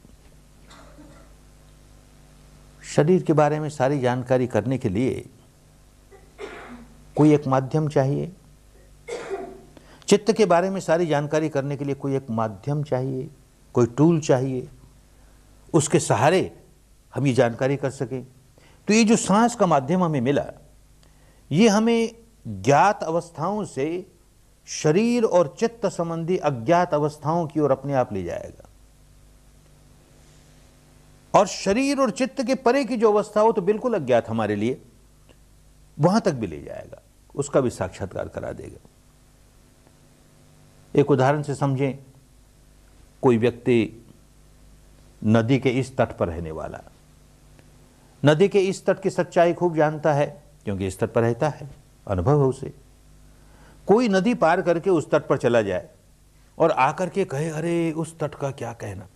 शरीर के बारे में सारी जानकारी करने के लिए कोई एक माध्यम चाहिए, चित्त के बारे में सारी जानकारी करने के लिए कोई एक माध्यम चाहिए, कोई टूल चाहिए, उसके सहारे हम ये जानकारी कर सकें। तो ये जो सांस का माध्यम हमें मिला, ये हमें ज्ञात अवस्थाओं से शरीर और चित्त संबंधी अज्ञात अवस्थाओं की ओर अपने आप ले जाएगा, और शरीर और चित्त के परे की जो अवस्था हो तो बिल्कुल अज्ञात हमारे लिए, वहां तक भी ले जाएगा, उसका भी साक्षात्कार करा देगा। एक उदाहरण से समझें, कोई व्यक्ति नदी के इस तट पर रहने वाला, नदी के इस तट की सच्चाई खूब जानता है, क्योंकि इस तट पर रहता है, अनुभव है उसे। कोई नदी पार करके उस तट पर चला जाए और आकर के कहे, अरे उस तट का क्या कहना,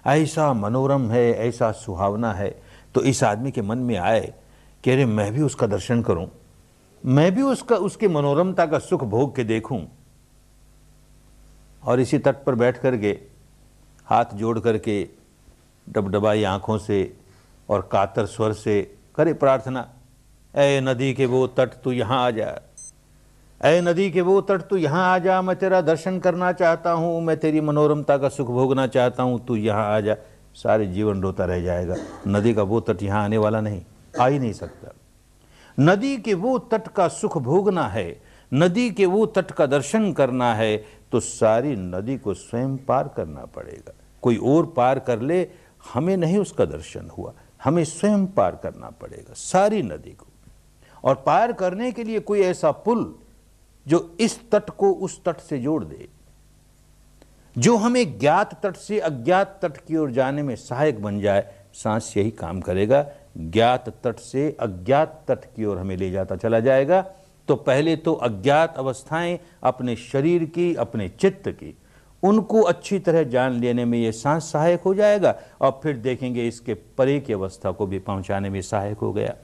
ऐसा मनोरम है, ऐसा सुहावना है, तो इस आदमी के मन में आए कि अरे मैं भी उसका दर्शन करूं, मैं भी उसके मनोरमता का सुख भोग के देखूं, और इसी तट पर बैठ करके हाथ जोड़ करके डबडबाई आंखों से और कातर स्वर से करे प्रार्थना, ऐ नदी के वो तट तू यहाँ आ जा, ऐ नदी के वो तट तू यहाँ आ जा, मैं तेरा दर्शन करना चाहता हूँ, मैं तेरी मनोरमता का सुख भोगना चाहता हूँ, तू यहाँ आ जा। सारे जीवन रोता रह जाएगा। नदी का वो तट यहाँ आने वाला नहीं, आ ही नहीं सकता। नदी के वो तट का सुख भोगना है, नदी के वो तट का दर्शन करना है, तो सारी नदी को स्वयं पार करना पड़ेगा। कोई और पार कर ले, हमें नहीं उसका दर्शन हुआ, हमें स्वयं पार करना पड़ेगा सारी नदी को। और पार करने के लिए कोई ऐसा पुल जो इस तट को उस तट से जोड़ दे, जो हमें ज्ञात तट से अज्ञात तट की ओर जाने में सहायक बन जाए। सांस यही काम करेगा, ज्ञात तट से अज्ञात तट की ओर हमें ले जाता चला जाएगा। तो पहले तो अज्ञात अवस्थाएं अपने शरीर की, अपने चित्त की, उनको अच्छी तरह जान लेने में यह सांस सहायक हो जाएगा, और फिर देखेंगे इसके परे की अवस्था को भी पहुंचाने में सहायक हो गया।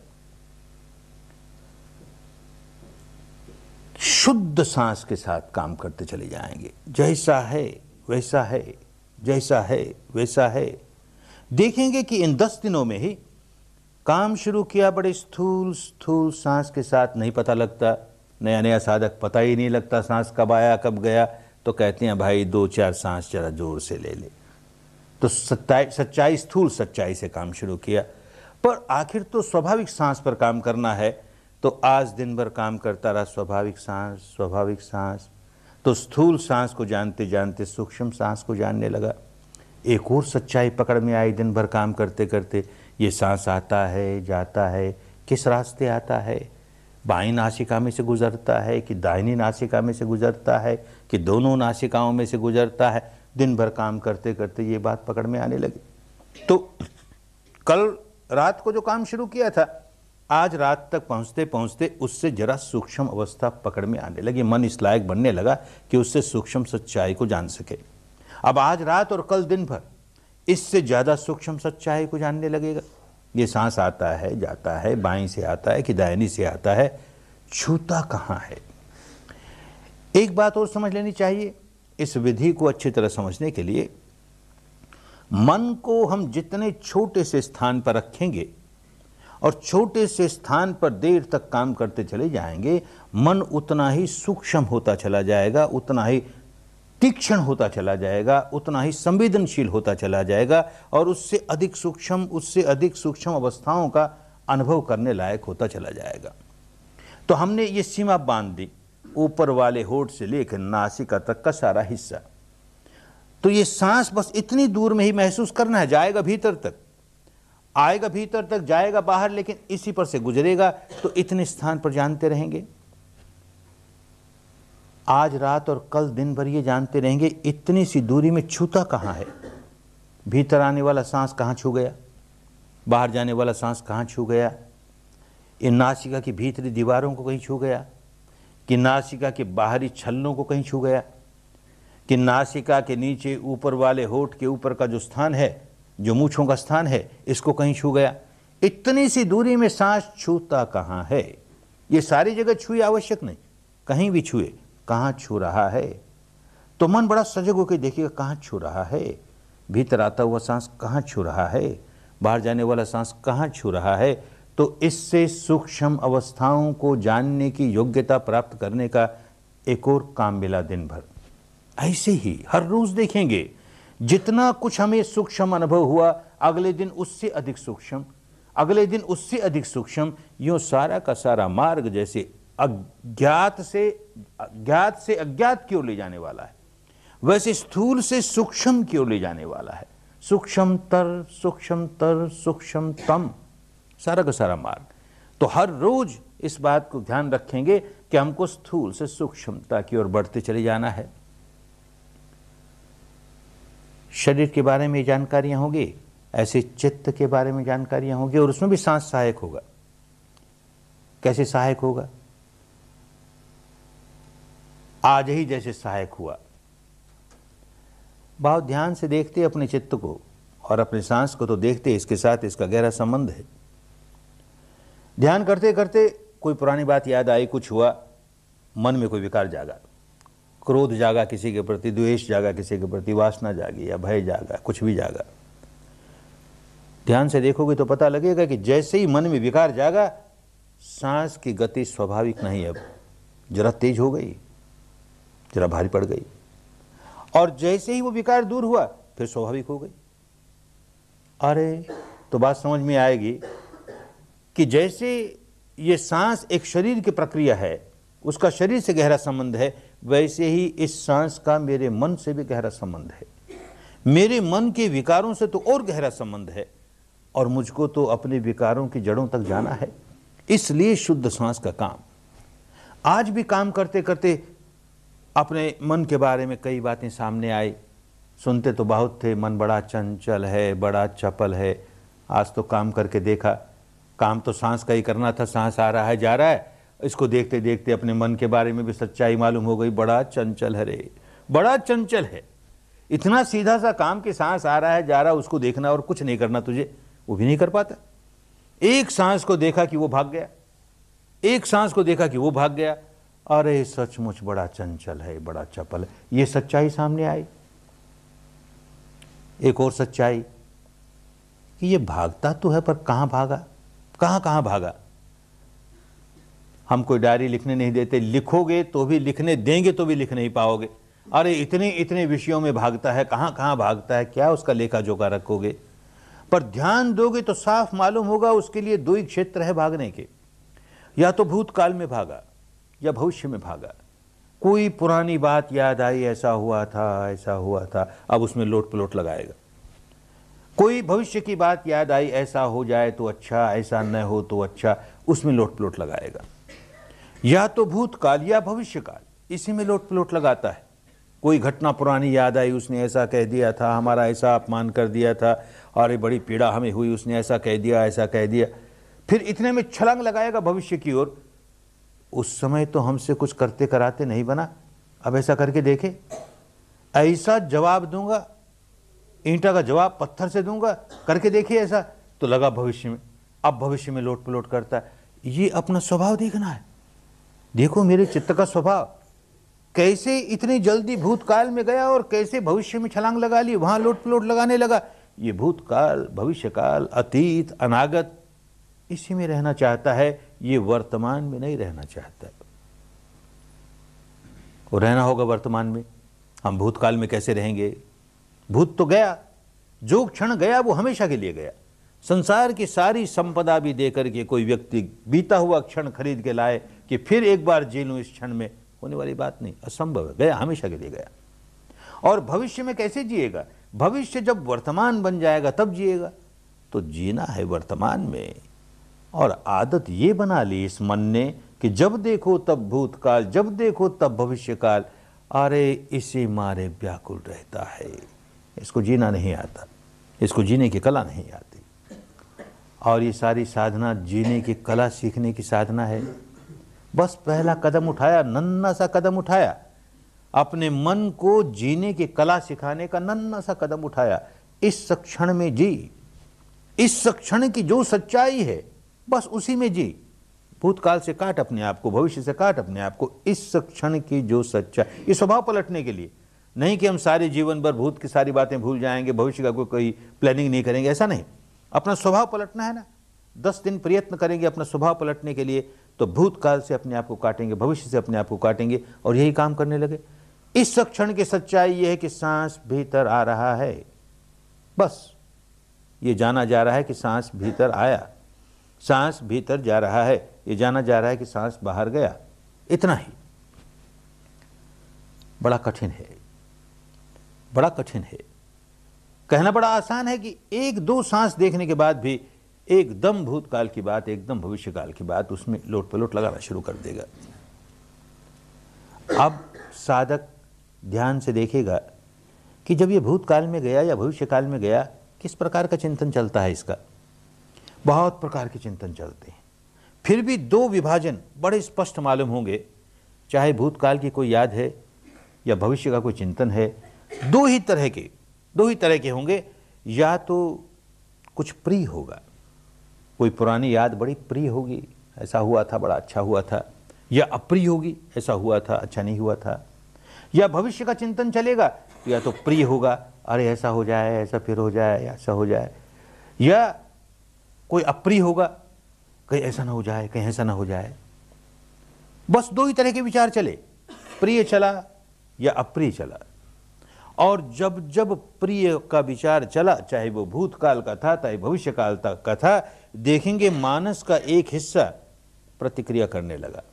शुद्ध सांस के साथ काम करते चले जाएंगे, जैसा है वैसा है, जैसा है वैसा है। देखेंगे कि इन 10 दिनों में ही काम शुरू किया, बड़े स्थूल स्थूल सांस के साथ, नहीं पता लगता, नया नया साधक पता ही नहीं लगता सांस कब आया कब गया, तो कहते हैं भाई 2-4 सांस जरा जोर से ले ले। तो सच्चाई स्थूल सच्चाई से काम शुरू किया, पर आखिर तो स्वाभाविक सांस पर काम करना है, तो आज दिन भर काम करता रहा स्वाभाविक सांस, स्वाभाविक सांस। तो स्थूल सांस को जानते जानते सूक्ष्म सांस को जानने लगा। एक और सच्चाई पकड़ में आई दिन भर काम करते करते, ये सांस आता है जाता है, किस रास्ते आता है, बाईं नासिका में से गुजरता है कि दाहिनी नासिका में से गुजरता है कि दोनों नासिकाओं में से गुजरता है। दिन भर काम करते करते ये बात पकड़ में आने लगी। तो कल रात को जो काम शुरू किया था, आज रात तक पहुंचते पहुंचते उससे जरा सूक्ष्म अवस्था पकड़ में आने लगी। मन इस लायक बनने लगा कि उससे सूक्ष्म सच्चाई को जान सके। अब आज रात और कल दिन भर इससे ज़्यादा सूक्ष्म सच्चाई को जानने लगेगा। ये सांस आता है जाता है, बाईं से आता है कि दाहिनी से आता है, छूता कहाँ है। एक बात और समझ लेनी चाहिए, इस विधि को अच्छी तरह समझने के लिए मन को हम जितने छोटे से स्थान पर रखेंगे और छोटे से स्थान पर देर तक काम करते चले जाएंगे, मन उतना ही सूक्ष्म होता चला जाएगा, उतना ही तीक्ष्ण होता चला जाएगा, उतना ही संवेदनशील होता चला जाएगा, और उससे अधिक सूक्ष्म अवस्थाओं का अनुभव करने लायक होता चला जाएगा। तो हमने ये सीमा बांध दी, ऊपर वाले होठ से लेकर नासिका तक का सारा हिस्सा। तो ये सांस बस इतनी दूर में ही महसूस करना है, जाएगा भीतर तक, आएगा भीतर तक, जाएगा बाहर, लेकिन इसी पर से गुजरेगा। तो इतने स्थान पर जानते रहेंगे। आज रात और कल दिन भर ये जानते रहेंगे इतनी सी दूरी में छूता कहाँ है, भीतर आने वाला सांस कहाँ छू गया, बाहर जाने वाला सांस कहाँ छू गया, इन नासिका की भीतरी दीवारों को कहीं छू गया, कि नासिका के बाहरी छल्लों को कहीं छू गया, कि नासिका के नीचे ऊपर वाले होठ के ऊपर का जो स्थान है, जो मूंछों का स्थान है, इसको कहीं छू गया। इतनी सी दूरी में सांस छूता कहाँ है। ये सारी जगह छुए आवश्यक नहीं, कहीं भी छुए, कहाँ छू रहा है। तो मन बड़ा सजग होकर देखिएगा कहाँ छू रहा है, भीतर आता हुआ सांस कहाँ छू रहा है, बाहर जाने वाला सांस कहाँ छू रहा है। तो इससे सूक्ष्म अवस्थाओं को जानने की योग्यता प्राप्त करने का एक और काम मिला दिन भर। ऐसे ही हर रोज देखेंगे जितना कुछ हमें सूक्ष्म अनुभव हुआ, अगले दिन उससे अधिक सूक्ष्म, अगले दिन उससे अधिक सूक्ष्म, यूं सारा का सारा मार्ग जैसे ज्ञात से अज्ञात की ओर ले जाने वाला है, वैसे स्थूल से सूक्ष्म की ओर ले जाने वाला है। सूक्ष्मतर सूक्ष्मतर सूक्ष्मतम, सारा का सारा मार्ग। तो हर रोज इस बात को ध्यान रखेंगे कि हमको स्थूल से सूक्ष्मता की ओर बढ़ते चले जाना है। शरीर के बारे में जानकारियां होंगी, ऐसे चित्त के बारे में जानकारियां होंगी, और उसमें भी सांस सहायक होगा। कैसे सहायक होगा? आज ही जैसे सहायक हुआ। बहुत ध्यान से देखते अपने चित्त को और अपने सांस को, तो देखते इसके साथ इसका गहरा संबंध है। ध्यान करते करते कोई पुरानी बात याद आई, कुछ हुआ, मन में कोई विकार जागा, क्रोध जागा किसी के प्रति, द्वेष जागा किसी के प्रति, वासना जागी या भय जागा, कुछ भी जागा। ध्यान से देखोगे तो पता लगेगा कि जैसे ही मन में विकार जागा, सांस की गति स्वाभाविक नहीं, अब जरा तेज हो गई, जरा भारी पड़ गई, और जैसे ही वो विकार दूर हुआ फिर स्वाभाविक हो गई। अरे तो बात समझ में आएगी कि जैसे ये सांस एक शरीर की प्रक्रिया है, उसका शरीर से गहरा संबंध है, वैसे ही इस सांस का मेरे मन से भी गहरा संबंध है। मेरे मन के विकारों से तो और गहरा संबंध है, और मुझको तो अपने विकारों की जड़ों तक जाना है। इसलिए शुद्ध सांस का काम। आज भी काम करते करते अपने मन के बारे में कई बातें सामने आई। सुनते तो बहुत थे, मन बड़ा चंचल है, बड़ा चपल है। आज तो काम करके देखा, काम तो सांस का ही करना था, सांस आ रहा है जा रहा है, इसको देखते देखते अपने मन के बारे में भी सच्चाई मालूम हो गई। बड़ा चंचल है रे, बड़ा चंचल है। इतना सीधा सा काम कि सांस आ रहा है जा रहा है, उसको देखना और कुछ नहीं करना तुझे, वो भी नहीं कर पाता। एक सांस को देखा कि वो भाग गया, एक सांस को देखा कि वो भाग गया। अरे सचमुच बड़ा चंचल है, बड़ा चपल है। ये सच्चाई सामने आई। एक और सच्चाई कि ये भागता तो है, पर कहां भागा, कहां कहां भागा। हम कोई डायरी लिखने नहीं देते, लिखोगे तो भी, लिखने देंगे तो भी लिख नहीं पाओगे। अरे इतने इतने विषयों में भागता है, कहां कहां भागता है, क्या उसका लेखा जोखा रखोगे। पर ध्यान दोगे तो साफ मालूम होगा उसके लिए दो ही क्षेत्र है भागने के, या तो भूतकाल में भागा या भविष्य में भागा। कोई पुरानी बात याद आई, ऐसा हुआ था, ऐसा हुआ था, अब उसमें लोट पलोट लगाएगा। कोई भविष्य की बात याद आई, ऐसा हो जाए तो अच्छा, ऐसा न हो तो अच्छा, उसमें लोट पलोट लगाएगा। या तो भूतकाल या भविष्यकाल, इसी में लोट पलोट लगाता है। कोई घटना पुरानी याद आई, उसने ऐसा कह दिया था, हमारा ऐसा अपमान कर दिया था, और बड़ी पीड़ा हमें हुई, उसने ऐसा कह दिया, ऐसा कह दिया। फिर इतने में छलांग लगाएगा भविष्य की ओर। उस समय तो हमसे कुछ करते कराते नहीं बना, अब ऐसा करके देखे, ऐसा जवाब दूंगा, ईंटा का जवाब पत्थर से दूंगा, करके देखिए ऐसा, तो लगा भविष्य में। अब भविष्य में लोट पलोट करता है। ये अपना स्वभाव देखना है। देखो मेरे चित्त का स्वभाव कैसे इतनी जल्दी भूतकाल में गया और कैसे भविष्य में छलांग लगा ली, वहां लोट पलोट लगाने लगा। ये भूतकाल, भविष्यकाल, अतीत, अनागत, इसी में रहना चाहता है, ये वर्तमान में नहीं रहना चाहता। वो रहना होगा वर्तमान में। हम भूतकाल में कैसे रहेंगे? भूत तो गया, जो क्षण गया वो हमेशा के लिए गया। संसार की सारी संपदा भी देकर के कोई व्यक्ति बीता हुआ क्षण खरीद के लाए कि फिर एक बार जी लूं, इस क्षण में होने वाली बात नहीं, असंभव है, गया, हमेशा के लिए गया। और भविष्य में कैसे जिएगा? भविष्य जब वर्तमान बन जाएगा तब जिएगा। तो जीना है वर्तमान में। और आदत ये बना ली इस मन ने कि जब देखो तब भूतकाल, जब देखो तब भविष्यकाल, अरे इसी मारे व्याकुल रहता है। इसको जीना नहीं आता, इसको जीने की कला नहीं आती। और ये सारी साधना जीने की कला सीखने की साधना है। बस पहला कदम उठाया, नन्हा सा कदम उठाया, अपने मन को जीने की कला सिखाने का नन्हा सा कदम उठाया। इस क्षण में जी, इस क्षण की जो सच्चाई है बस उसी में जी। भूतकाल से काट अपने आप को, भविष्य से काट अपने आप को। इस क्षण की जो सच्चाई, ये स्वभाव पलटने के लिए नहीं कि हम सारे जीवन भर भूत की सारी बातें भूल जाएंगे, भविष्य का कोई प्लानिंग नहीं करेंगे, ऐसा नहीं। अपना स्वभाव पलटना है ना। 10 दिन प्रयत्न करेंगे अपना स्वभाव पलटने के लिए, तो भूतकाल से अपने आप को काटेंगे, भविष्य से अपने आप को काटेंगे और यही काम करने लगे। इस क्षण की सच्चाई यह है कि सांस भीतर आ रहा है, बस ये जाना जा रहा है कि सांस भीतर आया, सांस भीतर जा रहा है, ये जाना जा रहा है कि सांस बाहर गया। इतना ही। बड़ा कठिन है, बड़ा कठिन है। कहना बड़ा आसान है कि 1-2 सांस देखने के बाद भी एकदम भूतकाल की बात, एकदम भविष्यकाल की बात उसमें लोट पलोट लगाना शुरू कर देगा। अब साधक ध्यान से देखेगा कि जब ये भूतकाल में गया या भविष्यकाल में गया, किस प्रकार का चिंतन चलता है इसका। बहुत प्रकार के चिंतन चलते हैं, फिर भी 2 विभाजन बड़े स्पष्ट मालूम होंगे। चाहे भूतकाल की कोई याद है या भविष्य का कोई चिंतन है, 2 ही तरह के होंगे। या तो कुछ प्रिय होगा, कोई पुरानी याद बड़ी प्रिय होगी, ऐसा हुआ था, बड़ा अच्छा हुआ था, या अप्रिय होगी, ऐसा हुआ था, अच्छा नहीं हुआ था। या भविष्य का चिंतन चलेगा तो या तो प्रिय होगा, अरे ऐसा हो जाए, ऐसा फिर हो जाए, ऐसा हो जाए। या कोई अप्रिय होगा, कहीं ऐसा ना हो जाए, कहीं ऐसा ना हो जाए। बस 2 ही तरह के विचार चले, प्रिय चला या अप्रिय चला। और जब जब प्रिय का विचार चला, चाहे वो भूतकाल का था चाहे भविष्यकाल का था, देखेंगे मानस का एक हिस्सा प्रतिक्रिया करने लगा।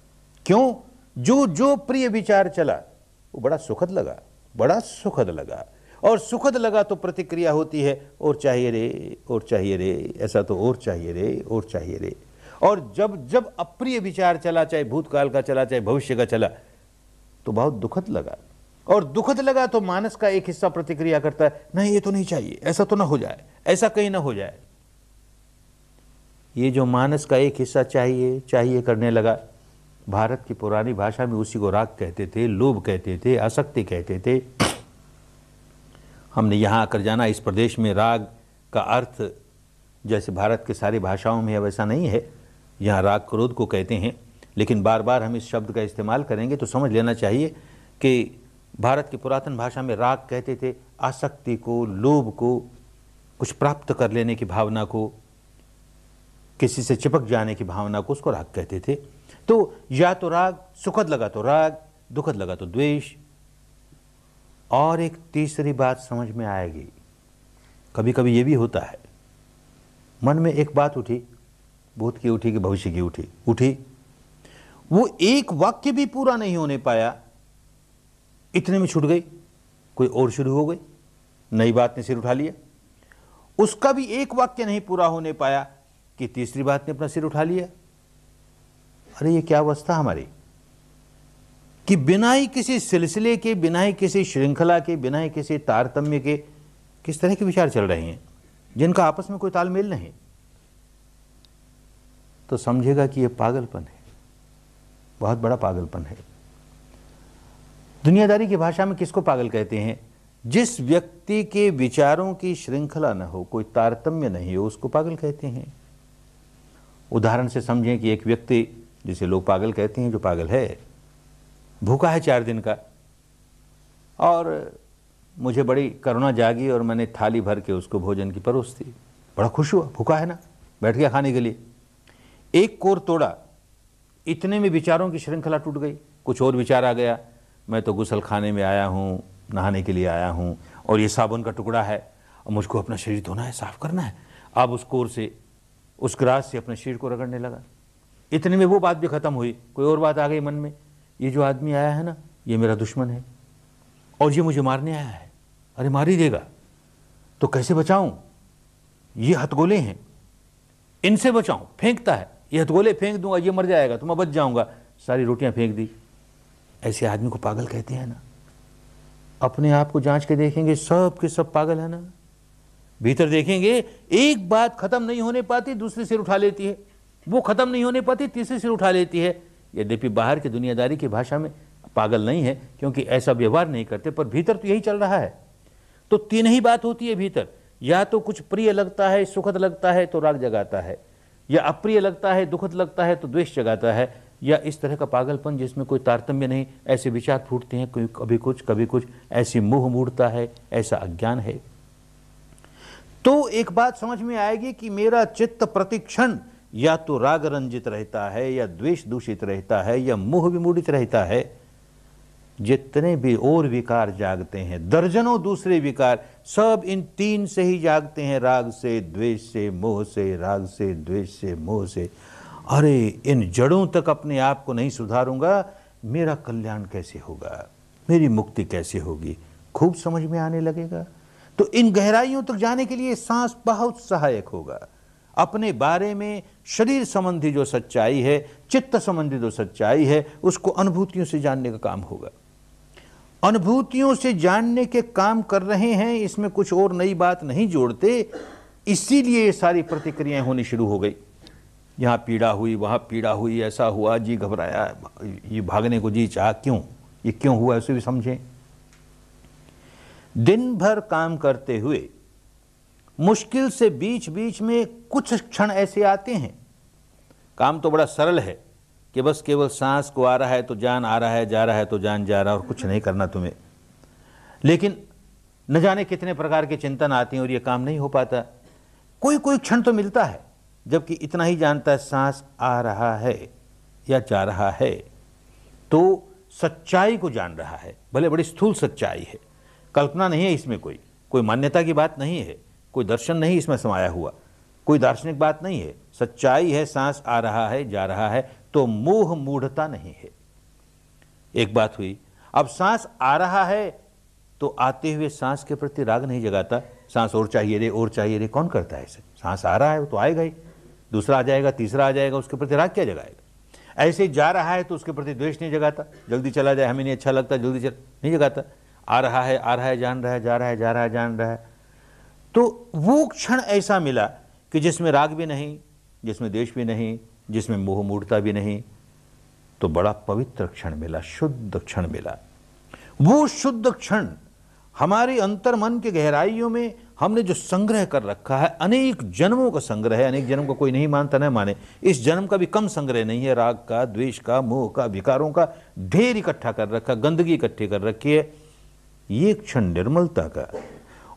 क्यों? जो जो प्रिय विचार चला वो बड़ा सुखद लगा, बड़ा सुखद लगा। और सुखद लगा तो प्रतिक्रिया होती है, और चाहिए रे, और चाहिए रे, ऐसा तो और चाहिए रे, और चाहिए रे। और जब जब अप्रिय विचार चला, चाहे भूतकाल का चला चाहे भविष्य का चला, तो बहुत दुखद लगा। और दुखद लगा तो मानस का एक हिस्सा प्रतिक्रिया करता है, नहीं ये तो नहीं चाहिए, ऐसा तो ना हो जाए, ऐसा कहीं ना हो जाए। ये जो मानस का एक हिस्सा चाहिए चाहिए करने लगा, भारत की पुरानी भाषा में उसी को राग कहते थे, लोभ कहते थे, आसक्ति कहते थे। हमने यहाँ आकर जाना, इस प्रदेश में राग का अर्थ जैसे भारत के सारी भाषाओं में है वैसा नहीं है। यहाँ राग क्रोध को कहते हैं, लेकिन बार बार हम इस शब्द का इस्तेमाल करेंगे तो समझ लेना चाहिए कि भारत की पुरातन भाषा में राग कहते थे आसक्ति को, लोभ को, कुछ प्राप्त कर लेने की भावना को, किसी से चिपक जाने की भावना को, उसको राग कहते थे। तो या तो राग सुखद लगा तो राग, दुखद लगा तो द्वेष। और एक तीसरी बात समझ में आएगी, कभी कभी ये भी होता है, मन में एक बात उठी, भूत की उठी कि भविष्य की उठी, वो एक वाक्य भी पूरा नहीं होने पाया, इतने में छूट गई, कोई और शुरू हो गई, नई बात ने सिर उठा लिया। उसका भी एक वाक्य नहीं पूरा होने पाया कि तीसरी बात ने अपना सिर उठा लिया। अरे ये क्या अवस्था हमारी कि बिना ही किसी सिलसिले के, बिना ही किसी श्रृंखला के, बिना ही किसी तारतम्य के किस तरह के विचार चल रहे हैं जिनका आपस में कोई तालमेल नहीं। तो समझेगा कि यह पागलपन है, बहुत बड़ा पागलपन है। दुनियादारी की भाषा में किसको पागल कहते हैं? जिस व्यक्ति के विचारों की श्रृंखला न हो, कोई तारतम्य नहीं हो, उसको पागल कहते हैं। उदाहरण से समझें कि एक व्यक्ति जिसे लोग पागल कहते हैं, जो पागल है, भूखा है 4 दिन का, और मुझे बड़ी करुणा जागी और मैंने थाली भर के उसको भोजन की परोस दी। बड़ा खुश हुआ, भूखा है ना, बैठ गया खाने के लिए। एक कोर तोड़ा, इतने में विचारों की श्रृंखला टूट गई। कुछ और विचार आ गया, मैं तो गुसल खाने में आया हूँ, नहाने के लिए आया हूँ, और ये साबुन का टुकड़ा है और मुझको अपना शरीर धोना है, साफ करना है। अब उस कोर से, उस ग्रास से अपने शरीर को रगड़ने लगा। इतने में वो बात भी खत्म हुई, कोई और बात आ गई मन में, ये जो आदमी आया है ना, ये मेरा दुश्मन है और ये मुझे मारने आया है। अरे मार ही देगा तो कैसे बचाऊं, ये हथगोले हैं। इनसे बचाऊं, फेंकता है, ये हथगोले फेंक दूंगा, ये मर जाएगा तो मैं बच जाऊंगा, सारी रोटियां फेंक दी। ऐसे आदमी को पागल कहते हैं ना। अपने आप को जांच के देखेंगे, सब के सब पागल है ना। भीतर देखेंगे, एक बात खत्म नहीं होने पाती दूसरी सिर उठा लेती है, वो खत्म नहीं होने पाती तीसरी सिर उठा लेती है। यद्यपि बाहर की दुनियादारी की भाषा में पागल नहीं है, क्योंकि ऐसा व्यवहार नहीं करते, पर भीतर तो यही चल रहा है। तो तीन ही बात होती है भीतर, या तो कुछ प्रिय लगता है, सुखद लगता है तो राग जगाता है, या अप्रिय लगता है, दुखद लगता है तो द्वेष जगाता है, या इस तरह का पागलपन जिसमें कोई तारतम्य नहीं, ऐसे विचार फूटते हैं, कभी कुछ, ऐसी मोह मूढ़ता है, ऐसा अज्ञान है। तो एक बात समझ में आएगी कि मेरा चित्त प्रतिक्षण या तो राग रंजित रहता है, या द्वेष दूषित रहता है, या मोह विमूढ़ित रहता है। जितने भी और विकार जागते हैं, दर्जनों दूसरे विकार, सब इन तीन से ही जागते हैं, राग से, द्वेष से, मोह से, राग से, द्वेष से, मोह से। अरे इन जड़ों तक अपने आप को नहीं सुधारूंगा, मेरा कल्याण कैसे होगा, मेरी मुक्ति कैसे होगी, खूब समझ में आने लगेगा। तो इन गहराइयों तक जाने के लिए सांस बहुत सहायक होगा। अपने बारे में शरीर संबंधी जो सच्चाई है, चित्त संबंधी जो सच्चाई है, उसको अनुभूतियों से जानने का काम होगा। अनुभूतियों से जानने के काम कर रहे हैं, इसमें कुछ और नई बात नहीं जोड़ते, इसीलिए ये सारी प्रतिक्रियाएं होनी शुरू हो गई। यहाँ पीड़ा हुई, वहाँ पीड़ा हुई, ऐसा हुआ, जी घबराया, ये भागने को जी चाहा, क्यों, ये क्यों हुआ, उसे भी समझें। दिन भर काम करते हुए मुश्किल से बीच बीच में कुछ क्षण ऐसे आते हैं, काम तो बड़ा सरल है कि बस केवल सांस को आ रहा है तो जान आ रहा है, जा रहा है तो जान जा रहा है, और कुछ नहीं करना तुम्हें। लेकिन न जाने कितने प्रकार के चिंतन आते हैं और ये काम नहीं हो पाता। कोई कोई क्षण तो मिलता है जबकि इतना ही जानता है, सांस आ रहा है या जा रहा है, तो सच्चाई को जान रहा है। भले बड़ी स्थूल सच्चाई है, कल्पना नहीं है इसमें, कोई मान्यता की बात नहीं है, कोई दर्शन नहीं इसमें समाया हुआ, कोई दार्शनिक बात नहीं है, सच्चाई है। सांस आ रहा है, जा रहा है, तो मोह मूढ़ता नहीं है। एक बात हुई, अब सांस आ रहा है तो आते हुए सांस के प्रति राग नहीं जगाता, सांस और चाहिए रे, और चाहिए रे, कौन करता है ऐसे? सांस आ रहा है वो तो आएगा ही, दूसरा आ जाएगा, तीसरा आ जाएगा, उसके प्रति राग क्या जगाएगा? ऐसे जा रहा है तो उसके प्रति द्वेष नहीं जगाता, जल्दी चला जाए, हमें नहीं अच्छा लगता, जल्दी चल नहीं जगाता। आ रहा है, जान रहा है, जा रहा है, जा रहा है, जान रहा है। तो वो क्षण ऐसा मिला कि जिसमें राग भी नहीं, जिसमें द्वेष भी नहीं, जिसमें मोह मूढ़ता भी नहीं, तो बड़ा पवित्र क्षण मिला, शुद्ध क्षण मिला। वो शुद्ध क्षण हमारे अंतर मन के गहराइयों में हमने जो संग्रह कर रखा है, अनेक जन्मों का संग्रह है। अनेक जन्म को कोई नहीं मानता, न माने, इस जन्म का भी कम संग्रह नहीं है। राग का, द्वेष का, मोह का, विकारों का ढेर इकट्ठा कर रखा, गंदगी इकट्ठी कर रखी है। ये क्षण निर्मलता का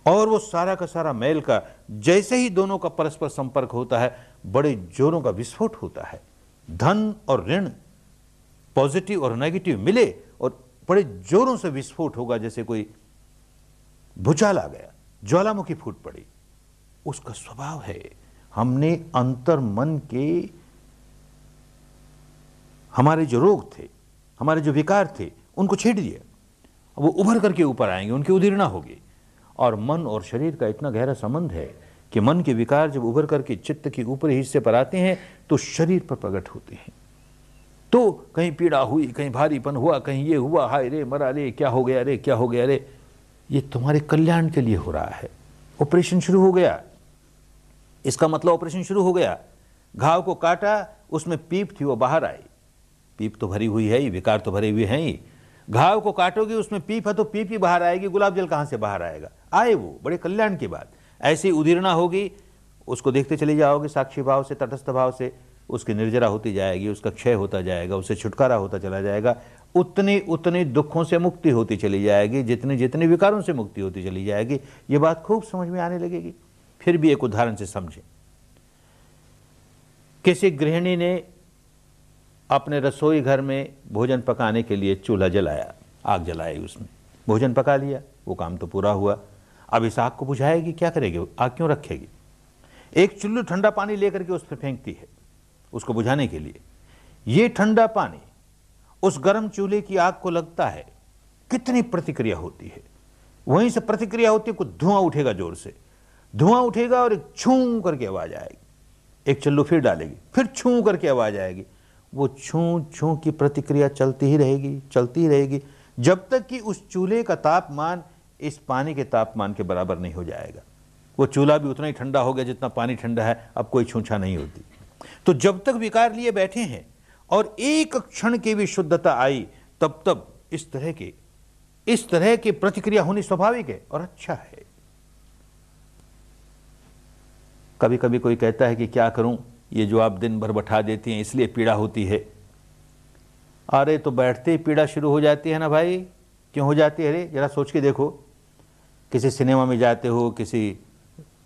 और वो सारा का सारा मैल का, जैसे ही दोनों का परस्पर संपर्क होता है, बड़े जोरों का विस्फोट होता है। धन और ऋण, पॉजिटिव और नेगेटिव मिले और बड़े जोरों से विस्फोट होगा, जैसे कोई भूचाल आ गया, ज्वालामुखी फूट पड़ी। उसका स्वभाव है। हमने अंतर मन के हमारे जो रोग थे, हमारे जो विकार थे, उनको छेड़ दिया। वो उभर करके ऊपर आएंगे, उनकी उदीर्णा होगी। और मन और शरीर का इतना गहरा संबंध है कि मन के विकार जब उभर करके चित्त के ऊपरी हिस्से पर आते हैं तो शरीर पर प्रकट होते हैं। तो कहीं पीड़ा हुई, कहीं भारीपन हुआ, कहीं ये हुआ, हाय रे मरा रे, क्या हो गया रे, क्या हो गया रे, ये तुम्हारे कल्याण के लिए हो रहा है। ऑपरेशन शुरू हो गया, इसका मतलब ऑपरेशन शुरू हो गया। घाव को काटा, उसमें पीप थी, वो बाहर आई। पीप तो भरी हुई है ही, विकार तो भरे हुए हैं ही। घाव को काटोगे, उसमें पीप है तो पीप ही बाहर आएगी, गुलाब जल कहां से बाहर आएगा? आए, वो बड़े कल्याण की बात। ऐसी उदीर्णा होगी, उसको देखते चले जाओगे साक्षी भाव से, तटस्थ भाव से, उसकी निर्जरा होती जाएगी, उसका क्षय होता जाएगा, उससे छुटकारा होता चला जाएगा। उतने उतने दुखों से मुक्ति होती चली जाएगी, जितने जितने विकारों से मुक्ति होती चली जाएगी। ये बात खूब समझ में आने लगेगी। फिर भी एक उदाहरण से समझें। किसी गृहिणी ने अपने रसोई घर में भोजन पकाने के लिए चूल्हा जलाया, आग जलाई, उसमें भोजन पका लिया, वो काम तो पूरा हुआ। अब इस आग को बुझाएगी, क्या करेगी? आग क्यों रखेगी? एक चुल्लू ठंडा पानी लेकर के उस पर फेंकती है, उसको बुझाने के लिए। ये ठंडा पानी उस गर्म चूल्हे की आग को लगता है, कितनी प्रतिक्रिया होती है। वहीं से प्रतिक्रिया होती है, कुछ धुआं उठेगा, जोर से धुआं उठेगा और एक छूं करके आवाज आएगी। एक चल्लू फिर डालेगी, फिर छू करके आवाज आएगी, वो छू छू की प्रतिक्रिया चलती ही रहेगी जब तक कि उस चूल्हे का तापमान इस पानी के तापमान के बराबर नहीं हो जाएगा। वो चूल्हा भी उतना ही ठंडा हो गया जितना पानी ठंडा है, अब कोई छूछा नहीं होती। तो जब तक विकार लिए बैठे हैं और एक क्षण की भी शुद्धता आई, तब तब इस तरह की प्रतिक्रिया होनी स्वाभाविक है और अच्छा है। कभी कभी कोई कहता है कि क्या करूं, ये जो आप दिन भर बैठा देती हैं इसलिए पीड़ा होती है। अरे तो बैठते ही पीड़ा शुरू हो जाती है ना भाई, क्यों हो जाती है? अरे जरा सोच के देखो, किसी सिनेमा में जाते हो, किसी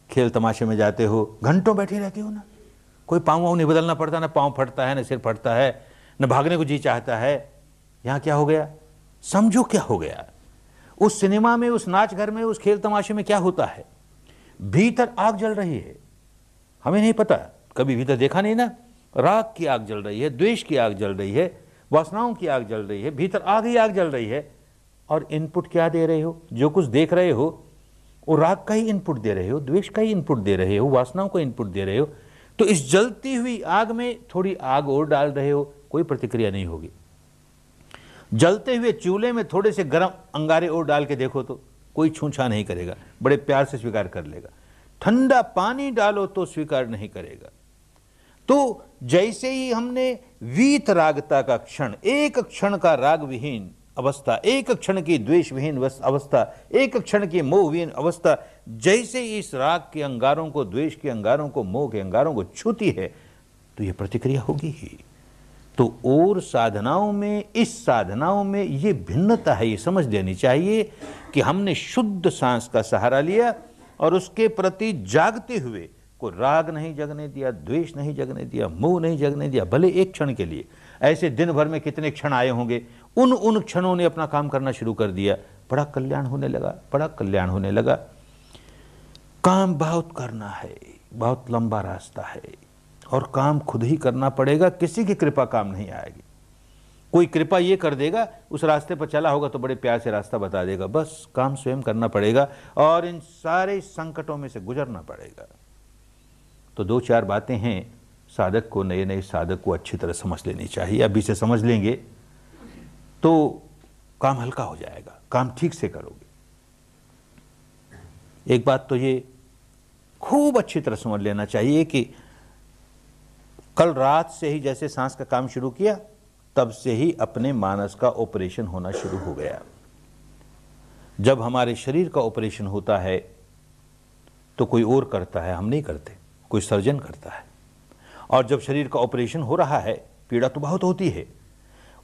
खेल तमाशे में जाते हो, घंटों बैठे रहते हो ना, कोई पाँव नहीं बदलना पड़ता, ना पाँव फटता है, ना सिर फटता है, न भागने को जी चाहता है। यहाँ क्या हो गया? समझो क्या हो गया। उस सिनेमा में, उस नाच घर में, उस खेल तमाशे में क्या होता है? भीतर आग जल रही है, हमें नहीं पता, कभी भीतर देखा नहीं ना। राग की आग जल रही है, द्वेष की आग जल रही है, वासनाओं की आग जल रही है, भीतर आग ही आग जल रही है। और इनपुट क्या दे रहे हो? जो कुछ देख रहे हो वो राग का ही इनपुट दे रहे हो, द्वेष का ही इनपुट दे रहे हो, वासनाओं का इनपुट दे रहे हो। तो इस जलती हुई आग में थोड़ी आग और डाल रहे हो, कोई प्रतिक्रिया नहीं होगी। जलते हुए चूल्हे में थोड़े से गर्म अंगारे और डाल के देखो तो कोई छूछा नहीं करेगा, बड़े प्यार से स्वीकार कर लेगा। ठंडा पानी डालो तो स्वीकार नहीं करेगा। तो जैसे ही हमने वीतरागता का क्षण, एक क्षण का राग विहीन अवस्था, एक क्षण की द्वेष विहीन अवस्था, एक क्षण की मोह विहीन अवस्था, जैसे ही इस राग के अंगारों को, द्वेष के अंगारों को, मोह के अंगारों को छूती है तो यह प्रतिक्रिया होगी ही। तो और साधनाओं में, इस साधनाओं में ये भिन्नता है, ये समझ लेनी चाहिए कि हमने शुद्ध सांस का सहारा लिया और उसके प्रति जागते हुए कोई राग नहीं जगने दिया, द्वेष नहीं जगने दिया, मोह नहीं जगने दिया, भले एक क्षण के लिए। ऐसे दिन भर में कितने क्षण आए होंगे, उन क्षणों ने अपना काम करना शुरू कर दिया, बड़ा कल्याण होने लगा, बड़ा कल्याण होने लगा। काम बहुत करना है, बहुत लंबा रास्ता है और काम खुद ही करना पड़ेगा, किसी की कृपा काम नहीं आएगी। कोई कृपा ये कर देगा, उस रास्ते पर चला होगा तो बड़े प्यार से रास्ता बता देगा, बस काम स्वयं करना पड़ेगा और इन सारे संकटों में से गुजरना पड़ेगा। तो दो चार बातें हैं साधक को, नए साधक को अच्छी तरह समझ लेनी चाहिए। अभी से समझ लेंगे तो काम हल्का हो जाएगा, काम ठीक से करोगे। एक बात तो ये खूब अच्छी तरह समझ लेना चाहिए कि कल रात से ही जैसे सांस का काम शुरू किया, तब से ही अपने मानस का ऑपरेशन होना शुरू हो गया। जब हमारे शरीर का ऑपरेशन होता है तो कोई और करता है, हम नहीं करते, कोई सर्जन करता है। और जब शरीर का ऑपरेशन हो रहा है, पीड़ा तो बहुत होती है,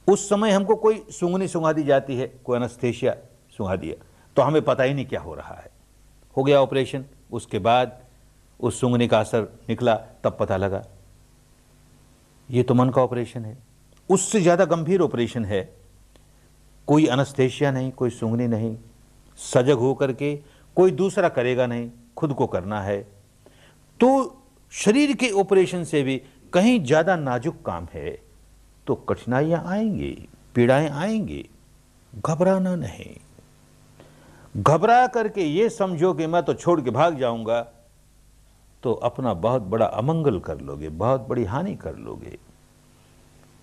उस समय हमको कोई सूंघनी सुंघा दी जाती है, कोई एनेस्थेशिया सुंघा दिया, तो हमें पता ही नहीं क्या हो रहा है। हो गया ऑपरेशन, उसके बाद उस सूंघने का असर निकला, तब पता लगा ये तो मन का ऑपरेशन है। उससे ज़्यादा गंभीर ऑपरेशन है, कोई एनेस्थेशिया नहीं, कोई सूंघनी नहीं, सजग होकर के कोई दूसरा करेगा नहीं, खुद को करना है। तो शरीर के ऑपरेशन से भी कहीं ज़्यादा नाजुक काम है, तो कठिनाइयाँ आएंगी, पीड़ाएं आएंगी, घबराना नहीं। घबरा करके ये समझो कि मैं तो छोड़ के भाग जाऊंगा, तो अपना बहुत बड़ा अमंगल कर लोगे, बहुत बड़ी हानि कर लोगे।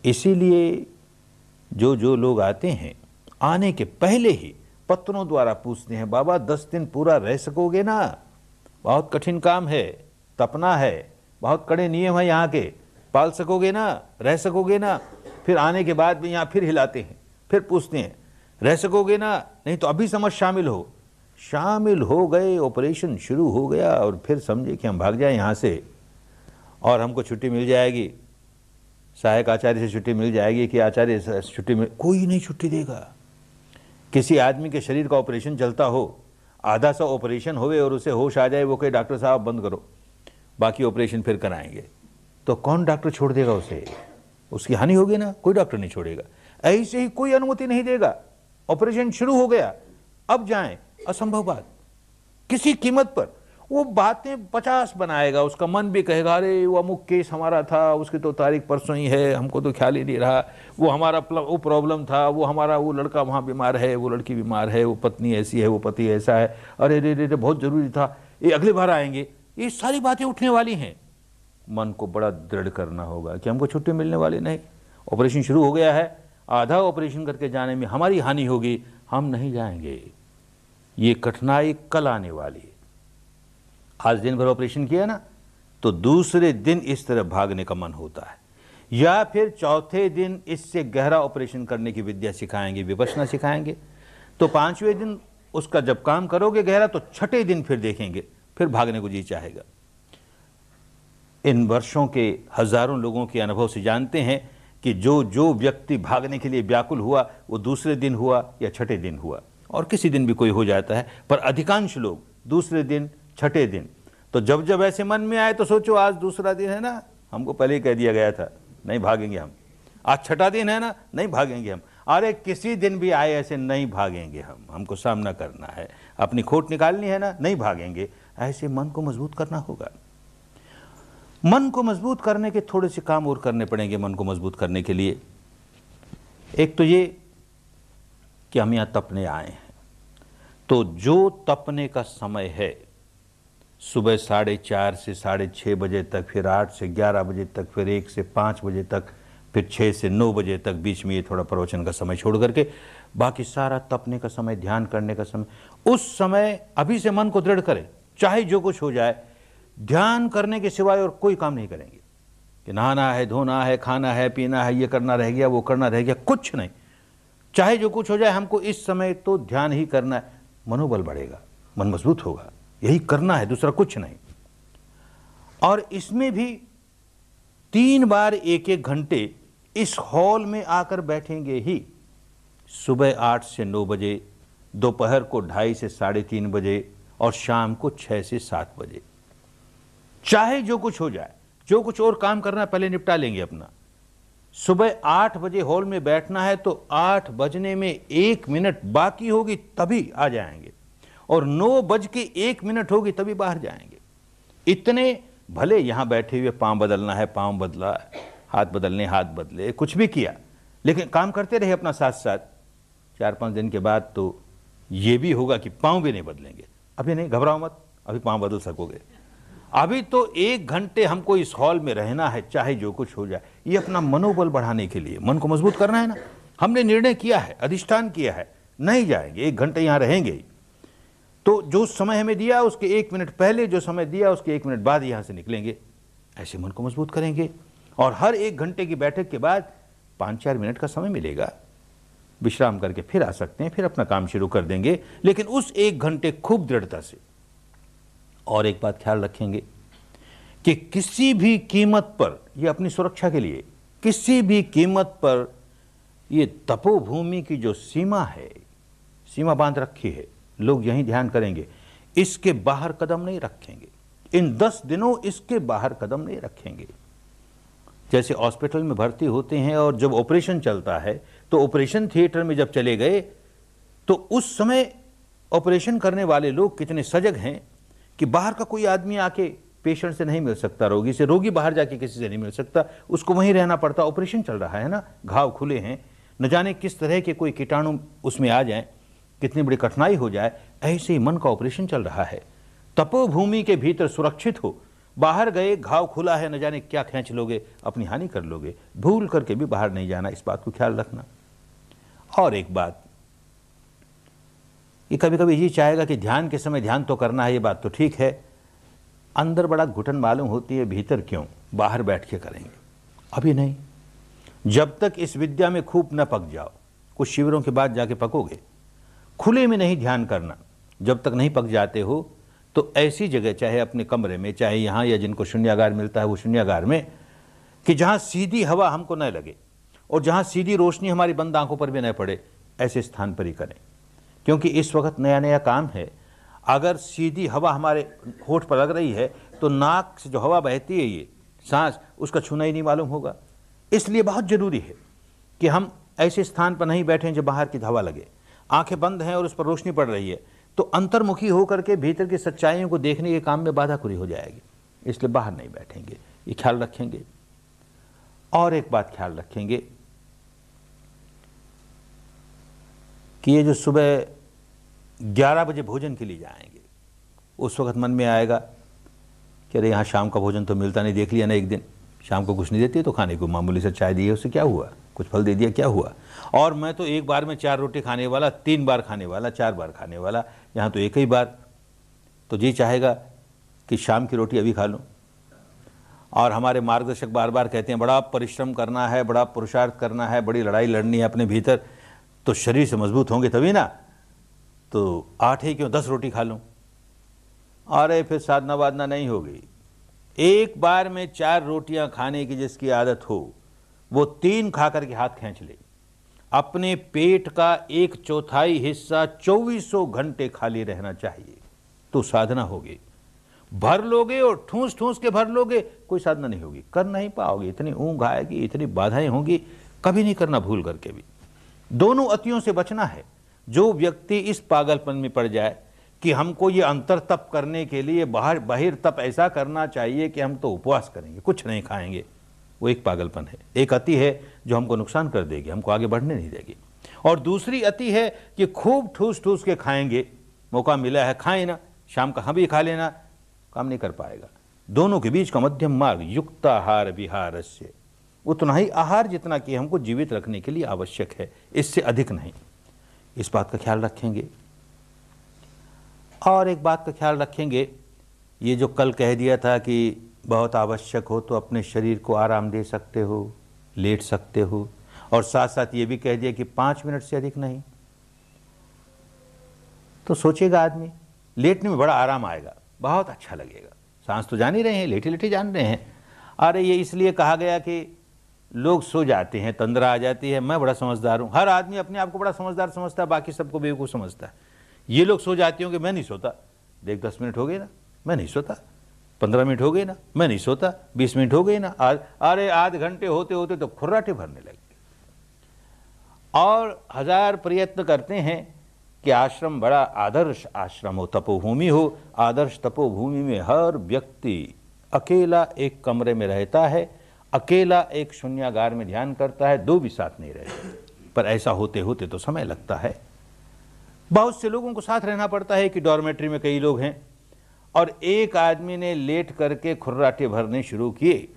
इसीलिए जो लोग आते हैं, आने के पहले ही पत्रों द्वारा पूछते हैं, बाबा 10 दिन पूरा रह सकोगे ना? बहुत कठिन काम है, तपना है, बहुत कड़े नियम है यहाँ के, पाल सकोगे ना, रह सकोगे ना? फिर आने के बाद भी यहाँ फिर हिलाते हैं, फिर पूछते हैं रह सकोगे ना? नहीं तो अभी समझ शामिल हो। शामिल हो गए, ऑपरेशन शुरू हो गया और फिर समझे कि हम भाग जाए यहाँ से और हमको छुट्टी मिल जाएगी, सहायक आचार्य से छुट्टी मिल जाएगी कि आचार्य से छुट्टी मिल, कोई नहीं छुट्टी देगा। किसी आदमी के शरीर का ऑपरेशन चलता हो, आधा सा ऑपरेशन होवे और उसे होश आ जाए, वो कहे डॉक्टर साहब बंद करो, बाकी ऑपरेशन फिर कराएंगे, तो कौन डॉक्टर छोड़ देगा उसे? उसकी हानि होगी ना, कोई डॉक्टर नहीं छोड़ेगा। ऐसे ही कोई अनुमति नहीं देगा, ऑपरेशन शुरू हो गया अब जाएं, असंभव बात, किसी कीमत पर। वो बातें 50 बनाएगा, उसका मन भी कहेगा अरे वो अमुक केस हमारा था, उसकी तो तारीख परसों ही है, हमको तो ख्याल ही नहीं रहा, वो हमारा वो प्रॉब्लम था, वो हमारा वो लड़का वहाँ बीमार है, वो लड़की बीमार है, वो पत्नी ऐसी है, वो पति ऐसा है, अरे रे रे बहुत ज़रूरी था, ये अगली बार आएंगे। ये सारी बातें उठने वाली हैं, मन को बड़ा दृढ़ करना होगा कि हमको छुट्टी मिलने वाली नहीं, ऑपरेशन शुरू हो गया है, आधा ऑपरेशन करके जाने में हमारी हानि होगी, हम नहीं जाएंगे, ये कठिनाई कल आने वाली है। आज दिन भर ऑपरेशन किया ना, तो दूसरे दिन इस तरह भागने का मन होता है, या फिर चौथे दिन इससे गहरा ऑपरेशन करने की विद्या सिखाएंगे, विपश्यना सिखाएंगे, तो 5वें दिन उसका जब काम करोगे गहरा, तो छठे दिन फिर देखेंगे, फिर भागने को जी चाहेगा। इन वर्षों के हजारों लोगों के अनुभव से जानते हैं कि जो जो व्यक्ति भागने के लिए व्याकुल हुआ वो दूसरे दिन हुआ या छठे दिन हुआ, और किसी दिन भी कोई हो जाता है, पर अधिकांश लोग दूसरे दिन छठे दिन। तो जब जब ऐसे मन में आए तो सोचो आज दूसरा दिन है ना, हमको पहले ही कह दिया गया था नहीं भागेंगे हम, आज छठा दिन है ना, नहीं भागेंगे हम, अरे किसी दिन भी आए ऐसे नहीं भागेंगे हम, हमको सामना करना है, अपनी खोट निकालनी है ना, नहीं भागेंगे। ऐसे मन को मजबूत करना होगा। मन को मजबूत करने के थोड़े से काम और करने पड़ेंगे मन को मजबूत करने के लिए। एक तो ये कि हम यहाँ तपने आए हैं, तो जो तपने का समय है सुबह 4:30 से 6:30 बजे तक, फिर 8 से 11 बजे तक, फिर 1 से 5 बजे तक, फिर 6 से 9 बजे तक, बीच में ये थोड़ा प्रवचन का समय छोड़ करके बाकी सारा तपने का समय, ध्यान करने का समय, उस समय अभी से मन को दृढ़ करें, चाहे जो कुछ हो जाए। ध्यान करने के सिवाय और कोई काम नहीं करेंगे कि नहाना है, धोना है, खाना है, पीना है, ये करना रह गया, वो करना रह गया, कुछ नहीं, चाहे जो कुछ हो जाए, हमको इस समय तो ध्यान ही करना है। मनोबल बढ़ेगा, मन मजबूत होगा, यही करना है, दूसरा कुछ नहीं। और इसमें भी 3 बार 1-1 घंटे इस हॉल में आकर बैठेंगे ही, सुबह 8 से 9 बजे, दोपहर को 2:30 से 3:30 बजे, और शाम को 6 से 7 बजे। चाहे जो कुछ हो जाए, जो कुछ और काम करना है पहले निपटा लेंगे अपना। सुबह 8 बजे हॉल में बैठना है तो 8 बजने में 1 मिनट बाकी होगी तभी आ जाएंगे, और 9:01 होगी तभी बाहर जाएंगे। इतने भले यहां बैठे हुए पांव बदलना है, पांव बदला, हाथ बदलने हाथ बदले, कुछ भी किया, लेकिन काम करते रहे अपना साथ साथ। 4-5 दिन के बाद तो ये भी होगा कि पांव भी नहीं बदलेंगे। अभी नहीं, घबराओ मत, अभी पांव बदल सकोगे। अभी तो 1 घंटे हमको इस हॉल में रहना है, चाहे जो कुछ हो जाए। ये अपना मनोबल बढ़ाने के लिए, मन को मजबूत करना है ना। हमने निर्णय किया है, अधिष्ठान किया है, नहीं जाएंगे, 1 घंटे यहां रहेंगे ही। तो जो समय हमें दिया उसके 1 मिनट पहले, जो समय दिया उसके 1 मिनट बाद यहां से निकलेंगे। ऐसे मन को मजबूत करेंगे। और हर 1 घंटे की बैठक के बाद 5-4 मिनट का समय मिलेगा, विश्राम करके फिर आ सकते हैं, फिर अपना काम शुरू कर देंगे, लेकिन उस 1 घंटे खूब दृढ़ता से। और एक बात ख्याल रखेंगे कि किसी भी कीमत पर, ये अपनी सुरक्षा के लिए, किसी भी कीमत पर ये तपोभूमि की जो सीमा है, सीमा बांध रखी है, लोग यहीं ध्यान करेंगे, इसके बाहर कदम नहीं रखेंगे। इन 10 दिनों इसके बाहर कदम नहीं रखेंगे। जैसे हॉस्पिटल में भर्ती होते हैं और जब ऑपरेशन चलता है तो ऑपरेशन थिएटर में जब चले गए तो उस समय ऑपरेशन करने वाले लोग कितने सजग हैं कि बाहर का कोई आदमी आके पेशेंट से नहीं मिल सकता, रोगी से, रोगी बाहर जाके किसी से नहीं मिल सकता, उसको वहीं रहना पड़ता। ऑपरेशन चल रहा है ना, घाव खुले हैं, न जाने किस तरह के कोई कीटाणु उसमें आ जाए, कितनी बड़ी कठिनाई हो जाए। ऐसे ही मन का ऑपरेशन चल रहा है। तपोभूमि के भीतर सुरक्षित हो, बाहर गए घाव खुला है, न जाने क्या खींच लोगे, अपनी हानि कर लोगे। भूल करके भी बाहर नहीं जाना, इस बात को ख्याल रखना। और एक बात, ये कभी कभी ये चाहेगा कि ध्यान के समय ध्यान तो करना है, ये बात तो ठीक है, अंदर बड़ा घुटन मालूम होती है, भीतर क्यों, बाहर बैठ के करेंगे। अभी नहीं, जब तक इस विद्या में खूब न पक जाओ, कुछ शिविरों के बाद जाके पकोगे। खुले में नहीं ध्यान करना, जब तक नहीं पक जाते हो तो ऐसी जगह, चाहे अपने कमरे में, चाहे यहाँ, या जिनको शून्यागार मिलता है वो शून्यागार में, कि जहाँ सीधी हवा हमको न लगे और जहाँ सीधी रोशनी हमारी बंद आंखों पर भी न पड़े, ऐसे स्थान पर ही करें। क्योंकि इस वक्त नया नया काम है। अगर सीधी हवा हमारे होठ पर लग रही है तो नाक से जो हवा बहती है, ये सांस, उसका छूना ही नहीं मालूम होगा। इसलिए बहुत जरूरी है कि हम ऐसे स्थान पर नहीं बैठें जब बाहर की हवा लगे। आंखें बंद हैं और उस पर रोशनी पड़ रही है तो अंतर्मुखी होकर के भीतर की सच्चाइयों को देखने के काम में बाधा खुरी हो जाएगी। इसलिए बाहर नहीं बैठेंगे, ये ख्याल रखेंगे। और एक बात ख्याल रखेंगे कि ये जो सुबह 11 बजे भोजन के लिए जाएंगे, उस वक्त मन में आएगा कि अरे यहाँ शाम का भोजन तो मिलता नहीं, देख लिया ना, एक दिन शाम को कुछ नहीं देती तो खाने को मामूली से चाय दी है, उससे क्या हुआ, कुछ फल दे दिया क्या हुआ। और मैं तो एक बार में 4 रोटी खाने वाला, 3 बार खाने वाला, 4 बार खाने वाला, यहाँ तो एक ही बार। तो जी चाहेगा कि शाम की रोटी अभी खा लूँ। और हमारे मार्गदर्शक बार बार कहते हैं बड़ा परिश्रम करना है, बड़ा पुरुषार्थ करना है, बड़ी लड़ाई लड़नी है अपने भीतर, तो शरीर से मजबूत होंगे तभी ना। तो 8 ही क्यों 10 रोटी खा लूँ। अरे फिर साधना वादना नहीं होगी। एक बार में 4 रोटियां खाने की जिसकी आदत हो वो 3 खा करके हाथ खींच ले। अपने पेट का 1/4 हिस्सा 2400 घंटे खाली रहना चाहिए तो साधना होगी। भर लोगे और ठूस ठूस के भर लोगे, कोई साधना नहीं होगी, कर नहीं पाओगे। इतनी ऊंघ आएगी, इतनी बाधाएं होंगी, कभी नहीं करना भूल करके भी। दोनों अतियों से बचना है। जो व्यक्ति इस पागलपन में पड़ जाए कि हमको ये अंतर तप करने के लिए बाहिर तप ऐसा करना चाहिए कि हम तो उपवास करेंगे, कुछ नहीं खाएंगे, वो एक पागलपन है। एक अति है जो हमको नुकसान कर देगी, हमको आगे बढ़ने नहीं देगी। और दूसरी अति है कि खूब ठूस ठूस के खाएंगे, मौका मिला है खाएं ना, शाम का हम भी खा लेना, काम नहीं कर पाएगा। दोनों के बीच का मध्यम मार्ग युक्ताहार विहारस्य, उतना ही आहार जितना कि हमको जीवित रखने के लिए आवश्यक है, इससे अधिक नहीं। इस बात का ख्याल रखेंगे। और एक बात का ख्याल रखेंगे, ये जो कल कह दिया था कि बहुत आवश्यक हो तो अपने शरीर को आराम दे सकते हो, लेट सकते हो, और साथ साथ ये भी कह दिया कि 5 मिनट से अधिक नहीं। तो सोचेगा आदमी, लेटने में बड़ा आराम आएगा, बहुत अच्छा लगेगा, सांस तो जान ही रहे हैं, लेटे लेटे जान रहे हैं। अरे ये इसलिए कहा गया कि लोग सो जाते हैं, तंद्रा आ जाती है। मैं बड़ा समझदार हूँ, हर आदमी अपने आप को बड़ा समझदार समझता है, बाकी सबको बेवकूफ़ समझता है। ये लोग सो जाते होंगे, मैं नहीं सोता, देख 10 मिनट हो गए ना, मैं नहीं सोता, 15 मिनट हो गए ना, मैं नहीं सोता, 20 मिनट हो गए ना, अरे आध घंटे होते होते तो खुर्राटे भरने लगे। और 1000 प्रयत्न करते हैं कि आश्रम बड़ा आदर्श आश्रम हो, तपोभूमि हो। आदर्श तपोभूमि में हर व्यक्ति अकेला एक कमरे में रहता है, अकेला एक शून्यागार में ध्यान करता है, 2 भी साथ नहीं रहते। पर ऐसा होते होते तो समय लगता है। बहुत से लोगों को साथ रहना पड़ता है कि डॉर्मेट्री में कई लोग हैं, और एक आदमी ने लेट करके खुर्राटे भरने शुरू किए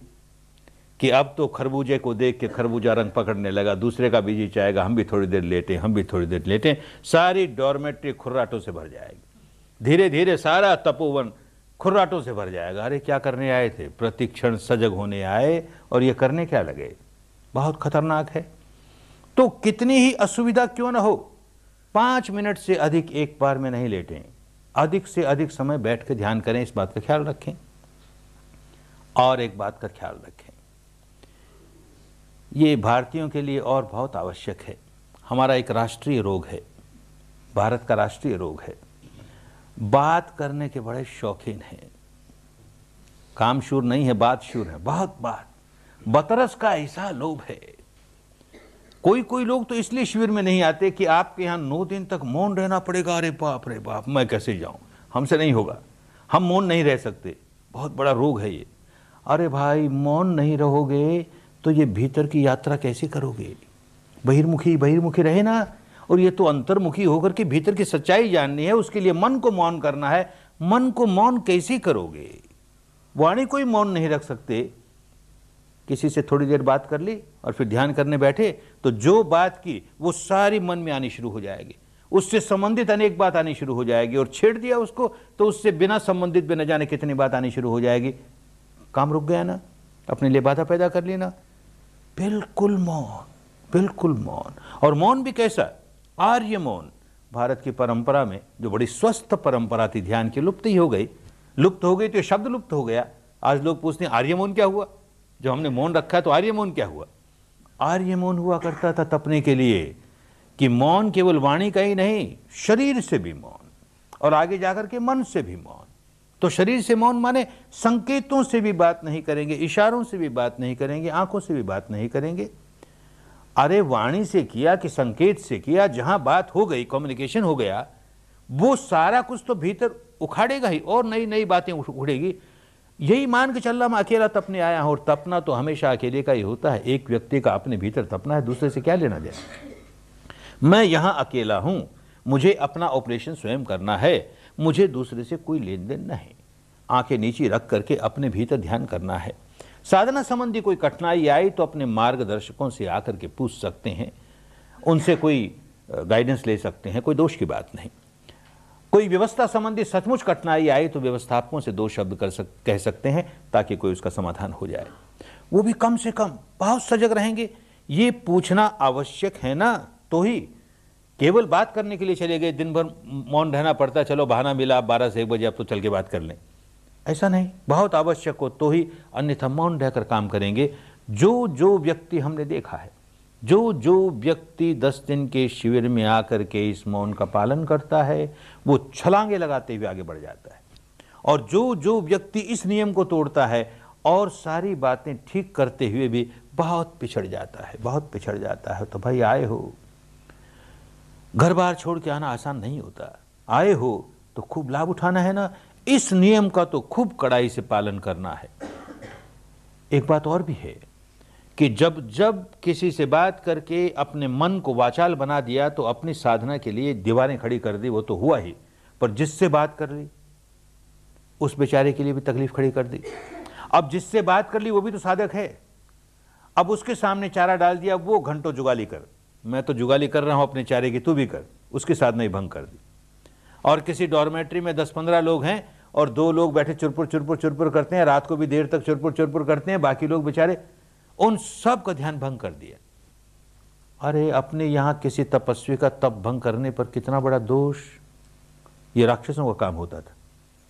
कि अब तो खरबूजे को देख के खरबूजा रंग पकड़ने लगा, दूसरे का भी जी चाहेगा हम भी थोड़ी देर लेटें, हम भी थोड़ी देर लेटें। सारी डॉर्मेट्री खुर्राटों से भर जाएगी, धीरे धीरे सारा तपोवन खुर्राटों से भर जाएगा। अरे क्या करने आए थे, प्रतिक्षण सजग होने आए, और ये करने क्या लगे, बहुत खतरनाक है। तो कितनी ही असुविधा क्यों ना हो, 5 मिनट से अधिक एक बार में नहीं लेटें, अधिक से अधिक समय बैठ के ध्यान करें, इस बात का ख्याल रखें। और एक बात का ख्याल रखें, ये भारतीयों के लिए और बहुत आवश्यक है। हमारा एक राष्ट्रीय रोग है, भारत का राष्ट्रीय रोग है, बात करने के बड़े शौकीन हैं। कामशूर नहीं है, बात शूर है, बहुत बात, बतरस का ऐसा लोभ है। कोई कोई लोग तो इसलिए शिविर में नहीं आते कि आपके यहाँ 9 दिन तक मौन रहना पड़ेगा। अरे बाप रे बाप, मैं कैसे जाऊं, हमसे नहीं होगा, हम मौन नहीं रह सकते, बहुत बड़ा रोग है ये। अरे भाई, मौन नहीं रहोगे तो ये भीतर की यात्रा कैसे करोगे, बहिर्मुखी बहिर्मुखी रहे ना। और ये तो अंतर्मुखी होकर के भीतर की सच्चाई जाननी है, उसके लिए मन को मौन करना है। मन को मौन कैसे करोगे, वाणी को ही मौन नहीं रख सकते। किसी से थोड़ी देर बात कर ली और फिर ध्यान करने बैठे तो जो बात की वो सारी मन में आनी शुरू हो जाएगी, उससे संबंधित अनेक बात आनी शुरू हो जाएगी, और छेड़ दिया उसको तो उससे बिना संबंधित भी न जाने कितनी बात आनी शुरू हो जाएगी। काम रुक गया ना, अपने लिए बाधा पैदा कर ली ना। बिल्कुल मौन, बिल्कुल मौन। और मौन भी कैसा, आर्य मौन। भारत की परंपरा में जो बड़ी स्वस्थ परंपरा थी ध्यान की, लुप्त ही हो गई। लुप्त हो गई तो शब्द लुप्त हो गया। आज लोग पूछते हैं आर्य मौन क्या हुआ, जो हमने मौन रखा है तो आर्य मौन क्या हुआ। आर्य मौन हुआ करता था तपने के लिए कि मौन केवल वाणी का ही नहीं, शरीर से भी मौन, और आगे जाकर के मन से भी मौन। तो शरीर से मौन माने संकेतों से भी बात नहीं करेंगे, इशारों से भी बात नहीं करेंगे, आंखों से भी बात नहीं करेंगे। अरे वाणी से किया कि संकेत से किया, जहां बात हो गई, कम्युनिकेशन हो गया, वो सारा कुछ तो भीतर उखाड़ेगा ही और नई नई बातें उड़ेगी। यही मान के चलना मैं अकेला तपने आया हूं, और तपना तो हमेशा अकेले का ही होता है। एक व्यक्ति का अपने भीतर तपना है, दूसरे से क्या लेना देना। मैं यहां अकेला हूं, मुझे अपना ऑपरेशन स्वयं करना है, मुझे दूसरे से कोई लेन देन नहीं। आंखें नीची रख करके अपने भीतर ध्यान करना है। साधना संबंधी कोई कठिनाई आई तो अपने मार्गदर्शकों से आकर के पूछ सकते हैं, उनसे कोई गाइडेंस ले सकते हैं, कोई दोष की बात नहीं। कोई व्यवस्था संबंधी सचमुच कठिनाई आई तो व्यवस्थापकों से दो शब्द कह सकते हैं ताकि कोई उसका समाधान हो जाए। वो भी कम से कम बहुत सजग रहेंगे। ये पूछना आवश्यक है ना, तो ही केवल बात करने के लिए चले गए, दिन भर मौन रहना पड़ता है, चलो बहाना मिला, 12 से 1 बजे अब तो चल के बात कर लें, ऐसा नहीं। बहुत आवश्यक हो तो ही, अन्यथा मौन रहकर काम करेंगे। जो व्यक्ति हमने देखा है, जो व्यक्ति 10 दिन के शिविर में आकर के इस मौन का पालन करता है वो छलांगे लगाते हुए आगे बढ़ जाता है, और जो व्यक्ति इस नियम को तोड़ता है और सारी बातें ठीक करते हुए भी बहुत पिछड़ जाता है, बहुत पिछड़ जाता है। तो भाई आए हो, घर बार छोड़ के आना आसान नहीं होता। आए हो तो खूब लाभ उठाना है ना, इस नियम का तो खूब कड़ाई से पालन करना है। एक बात और भी है कि जब किसी से बात करके अपने मन को वाचाल बना दिया तो अपनी साधना के लिए दीवारें खड़ी कर दी, वो तो हुआ ही, पर जिससे बात कर ली उस बेचारे के लिए भी तकलीफ खड़ी कर दी। अब जिससे बात कर ली वो भी तो साधक है, अब उसके सामने चारा डाल दिया, वो घंटों जुगाली कर, मैं तो जुगाली कर रहा हूं अपने चारे की, तू भी कर, उसकी साधना ही भंग कर दी। और किसी डॉर्मेट्री में 10-15 लोग हैं और 2 लोग बैठे चुरपुर चुरपुर चुरपुर करते हैं, रात को भी देर तक चुरपुर चुरपुर करते हैं, बाकी लोग बेचारे, उन सब का ध्यान भंग कर दिया। अरे अपने यहां किसी तपस्वी का तप भंग करने पर कितना बड़ा दोष। ये राक्षसों का काम होता था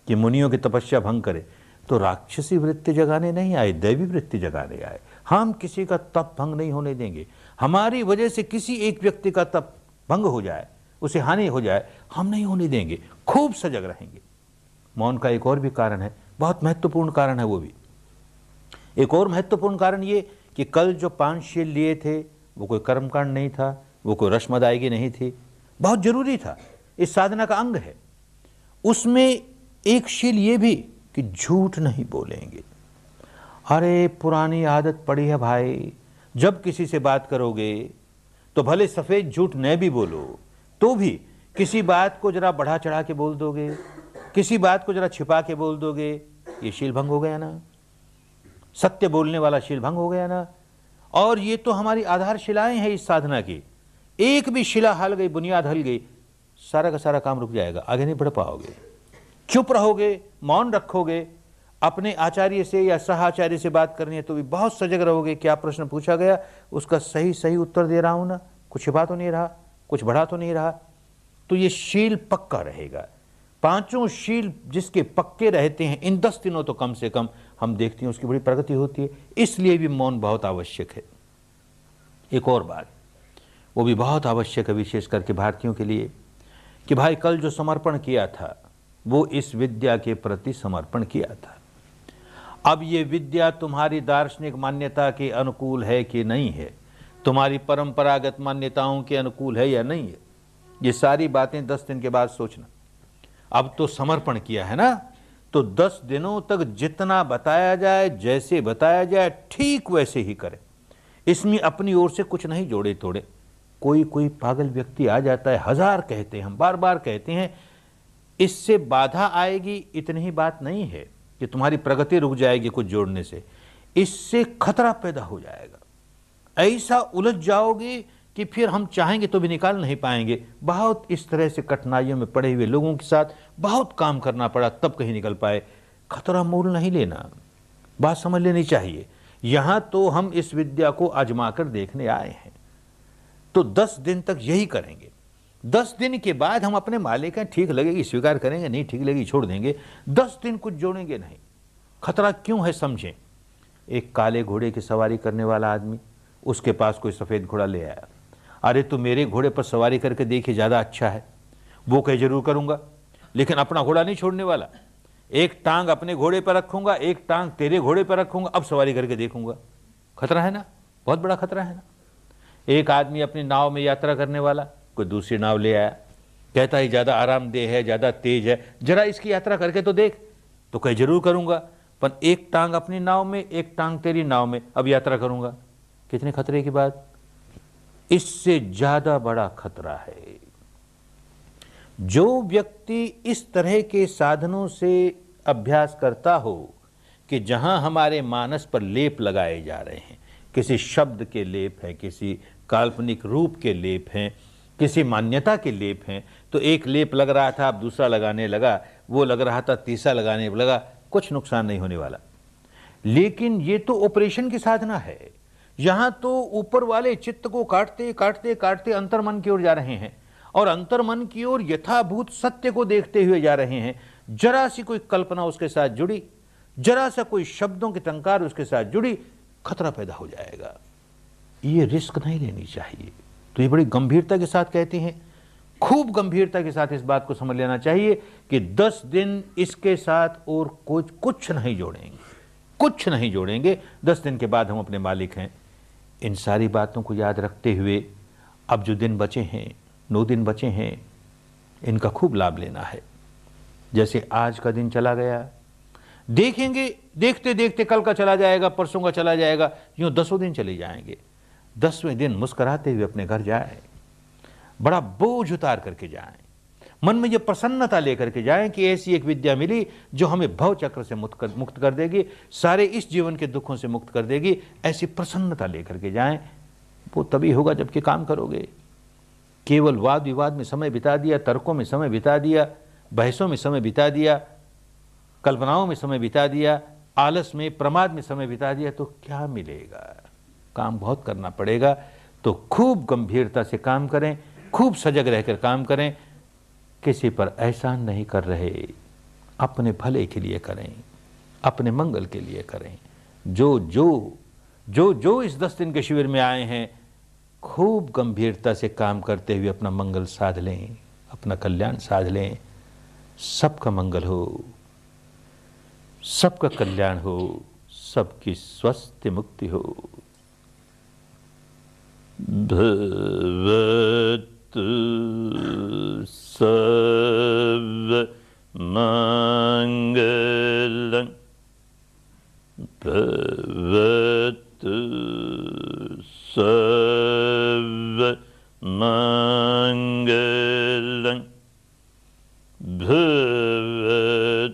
कि मुनियों की तपस्या भंग करे, तो राक्षसी वृत्ति जगाने नहीं आए, दैवी वृत्ति जगाने आए। हम किसी का तप भंग नहीं होने देंगे। हमारी वजह से किसी एक व्यक्ति का तप भंग हो जाए, उसे हानि हो जाए, हम नहीं होने देंगे, खूब सजग रहेंगे। मौन का एक और भी कारण है, बहुत महत्वपूर्ण कारण है। वो भी एक और महत्वपूर्ण कारण ये कि कल जो 5 शील लिए थे वो कोई कर्मकांड नहीं था, वो कोई रस्म अदायगी नहीं थी, बहुत जरूरी था, इस साधना का अंग है। उसमें एक शील ये भी कि झूठ नहीं बोलेंगे। अरे पुरानी आदत पड़ी है भाई, जब किसी से बात करोगे तो भले सफेद झूठ न भी बोलो तो भी किसी बात को जरा बढ़ा चढ़ा के बोल दोगे, किसी बात को जरा छिपा के बोल दोगे, ये शील भंग हो गया ना, सत्य बोलने वाला शील भंग हो गया ना। और ये तो हमारी आधारशिलाएं हैं इस साधना की, एक भी शिला हल गई, बुनियाद हल गई, सारा का सारा काम रुक जाएगा, आगे नहीं बढ़ पाओगे। चुप रहोगे, मौन रखोगे, अपने आचार्य से या सह आचार्य से बात करनी है तो भी बहुत सजग रहोगे, क्या प्रश्न पूछा गया उसका सही उत्तर दे रहा हूं ना, कुछ छिपा तो नहीं रहा, कुछ बढ़ा तो नहीं रहा, तो ये शील पक्का रहेगा। 5 शील जिसके पक्के रहते हैं, इन 10 दिनों तो कम से कम हम देखते हैं उसकी बड़ी प्रगति होती है। इसलिए भी मौन बहुत आवश्यक है। एक और बात, वो भी बहुत आवश्यक है विशेष करके भारतीयों के लिए, कि भाई कल जो समर्पण किया था वो इस विद्या के प्रति समर्पण किया था। अब ये विद्या तुम्हारी दार्शनिक मान्यता के अनुकूल है कि नहीं है, तुम्हारी परंपरागत मान्यताओं के अनुकूल है या नहीं है, ये सारी बातें 10 दिन के बाद सोचना। अब तो समर्पण किया है ना, तो 10 दिनों तक जितना बताया जाए, जैसे बताया जाए, ठीक वैसे ही करें। इसमें अपनी ओर से कुछ नहीं जोड़े तोड़े। कोई पागल व्यक्ति आ जाता है, 1000 कहते हैं, हम बार बार कहते हैं, इससे बाधा आएगी इतनी ही बात नहीं है कि तुम्हारी प्रगति रुक जाएगी कुछ जोड़ने से, इससे खतरा पैदा हो जाएगा। ऐसा उलझ जाओगे कि फिर हम चाहेंगे तो भी निकाल नहीं पाएंगे। बहुत इस तरह से कठिनाइयों में पड़े हुए लोगों के साथ बहुत काम करना पड़ा, तब कहीं निकल पाए। खतरा मोल नहीं लेना, बात समझ लेनी चाहिए। यहां तो हम इस विद्या को आजमा कर देखने आए हैं, तो 10 दिन तक यही करेंगे। 10 दिन के बाद हम अपने मालिक हैं, ठीक लगेगी स्वीकार करेंगे, नहीं ठीक लगेगी छोड़ देंगे। 10 दिन कुछ जोड़ेंगे नहीं। खतरा क्यों है समझें। एक काले घोड़े की सवारी करने वाला आदमी, उसके पास कोई सफेद घोड़ा ले आया। अरे तू मेरे घोड़े पर सवारी करके देखिए, ज्यादा अच्छा है। वो कहे जरूर करूंगा, लेकिन अपना घोड़ा नहीं छोड़ने वाला। एक टांग अपने घोड़े पर रखूंगा, एक टांग तेरे घोड़े पर रखूंगा, अब सवारी करके देखूंगा। खतरा है ना, बहुत बड़ा खतरा है ना। एक आदमी अपनी नाव में यात्रा करने वाला, कोई दूसरी नाव ले आया, कहता है ज्यादा आरामदेह है, ज्यादा तेज है, जरा इसकी यात्रा करके तो देख। तो कहे जरूर करूंगा, पर एक टांग अपनी नाव में, एक टांग तेरी नाव में, अब यात्रा करूंगा। कितने खतरे की बात। इससे ज्यादा बड़ा खतरा है जो व्यक्ति इस तरह के साधनों से अभ्यास करता हो कि जहाँ हमारे मानस पर लेप लगाए जा रहे हैं, किसी शब्द के लेप हैं, किसी काल्पनिक रूप के लेप हैं, किसी मान्यता के लेप हैं, तो एक लेप लग रहा था, अब दूसरा लगाने लगा, वो लग रहा था, तीसरा लगाने लगा, कुछ नुकसान नहीं होने वाला। लेकिन ये तो ऑपरेशन की साधना है। यहां तो ऊपर वाले चित्त को काटते काटते काटते अंतर्मन की ओर जा रहे हैं और अंतर्मन की ओर यथाभूत सत्य को देखते हुए जा रहे हैं। जरा सी कोई कल्पना उसके साथ जुड़ी, जरा सा कोई शब्दों की टंकार उसके साथ जुड़ी, खतरा पैदा हो जाएगा। ये रिस्क नहीं लेनी चाहिए। तो ये बड़ी गंभीरता के साथ कहते हैं, खूब गंभीरता के साथ इस बात को समझ लेना चाहिए कि 10 दिन इसके साथ और कुछ नहीं जोड़ेंगे, कुछ नहीं जोड़ेंगे। 10 दिन के बाद हम अपने मालिक हैं। इन सारी बातों को याद रखते हुए अब जो दिन बचे हैं, 9 दिन बचे हैं, इनका खूब लाभ लेना है। जैसे आज का दिन चला गया, देखेंगे, देखते देखते कल का चला जाएगा, परसों का चला जाएगा, यूं 10 दिन चले जाएंगे। 10वें दिन मुस्कुराते हुए अपने घर जाए, बड़ा बोझ उतार करके जाएं, मन में ये प्रसन्नता लेकर के जाएं कि ऐसी एक विद्या मिली जो हमें भव चक्र से मुक्त कर देगी, सारे इस जीवन के दुखों से मुक्त कर देगी। ऐसी प्रसन्नता लेकर के जाएं। वो तभी होगा जबकि काम करोगे। केवल वाद विवाद में समय बिता दिया, तर्कों में समय बिता दिया, बहसों में समय बिता दिया, कल्पनाओं में समय बिता दिया, आलस में, प्रमाद में समय बिता दिया, तो क्या मिलेगा? काम बहुत करना पड़ेगा। तो खूब गंभीरता से काम करें, खूब सजग रहकर काम करें। किसी पर एहसान नहीं कर रहे, अपने भले के लिए करें, अपने मंगल के लिए करें। जो इस 10 दिन के शिविर में आए हैं, खूब गंभीरता से काम करते हुए अपना मंगल साध लें, अपना कल्याण साध लें। सबका मंगल हो, सबका कल्याण हो, सबकी स्वस्थ मुक्ति हो। भवतु सर्वमङ्गलं, भवतु सर्वमङ्गलं, भवतु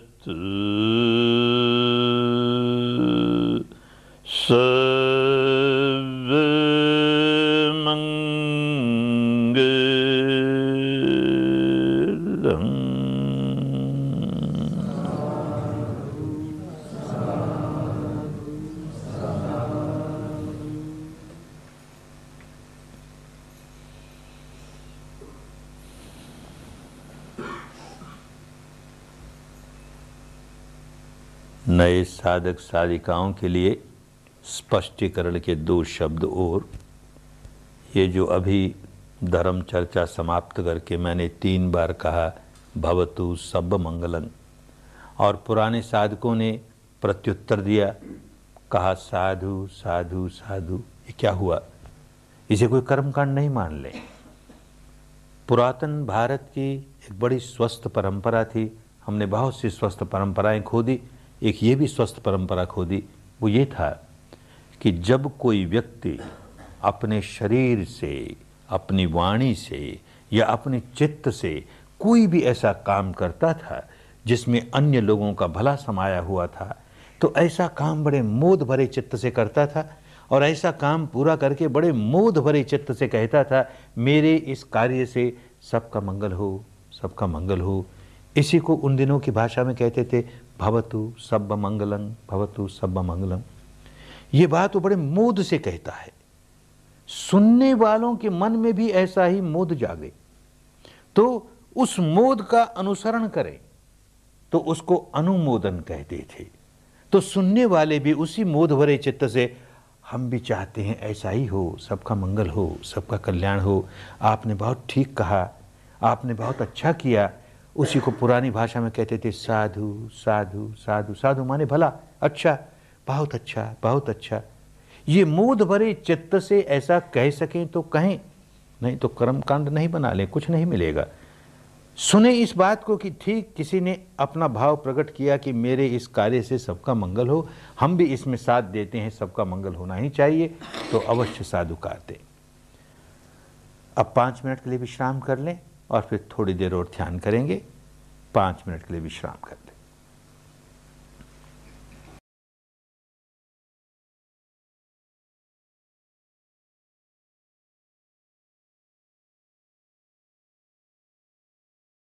नए साधक साधिकाओं के लिए स्पष्टीकरण के 2 शब्द और। ये जो अभी धर्म चर्चा समाप्त करके मैंने 3 बार कहा भवतु सब मंगलं, और पुराने साधकों ने प्रत्युत्तर दिया, कहा साधु साधु साधु। ये क्या हुआ? इसे कोई कर्मकांड नहीं मान लें। पुरातन भारत की एक बड़ी स्वस्थ परंपरा थी। हमने बहुत सी स्वस्थ परंपराएं खो दी। एक ये भी स्वस्थ परंपरा खो दी। वो ये था कि जब कोई व्यक्ति अपने शरीर से, अपनी वाणी से या अपने चित्त से कोई भी ऐसा काम करता था जिसमें अन्य लोगों का भला समाया हुआ था, तो ऐसा काम बड़े मोद भरे चित्त से करता था और ऐसा काम पूरा करके बड़े मोद भरे चित्त से कहता था, मेरे इस कार्य से सबका मंगल हो, सबका मंगल हो। इसी को उन दिनों की भाषा में कहते थे भवतु सब मंगलं, भवतु सब मंगलम। ये बात वो बड़े मोद से कहता है। सुनने वालों के मन में भी ऐसा ही मोद जागे, तो उस मोद का अनुसरण करें, तो उसको अनुमोदन कहते थे। तो सुनने वाले भी उसी मोद भरे चित्त से, हम भी चाहते हैं ऐसा ही हो, सबका मंगल हो, सबका कल्याण हो। आपने बहुत ठीक कहा, आपने बहुत अच्छा किया। उसी को पुरानी भाषा में कहते थे साधु साधु साधु। साधु माने भला, अच्छा, बहुत अच्छा, बहुत अच्छा। ये मोद भरे चित्त से ऐसा कह सकें तो कहें, नहीं तो कर्मकांड नहीं बना लें, कुछ नहीं मिलेगा। सुने इस बात को कि ठीक किसी ने अपना भाव प्रकट किया कि मेरे इस कार्य से सबका मंगल हो, हम भी इसमें साथ देते हैं, सबका मंगल होना ही चाहिए, तो अवश्य साधुकार दें। अब 5 मिनट के लिए विश्राम कर लें और फिर थोड़ी देर और ध्यान करेंगे। 5 मिनट के लिए विश्राम कर लें।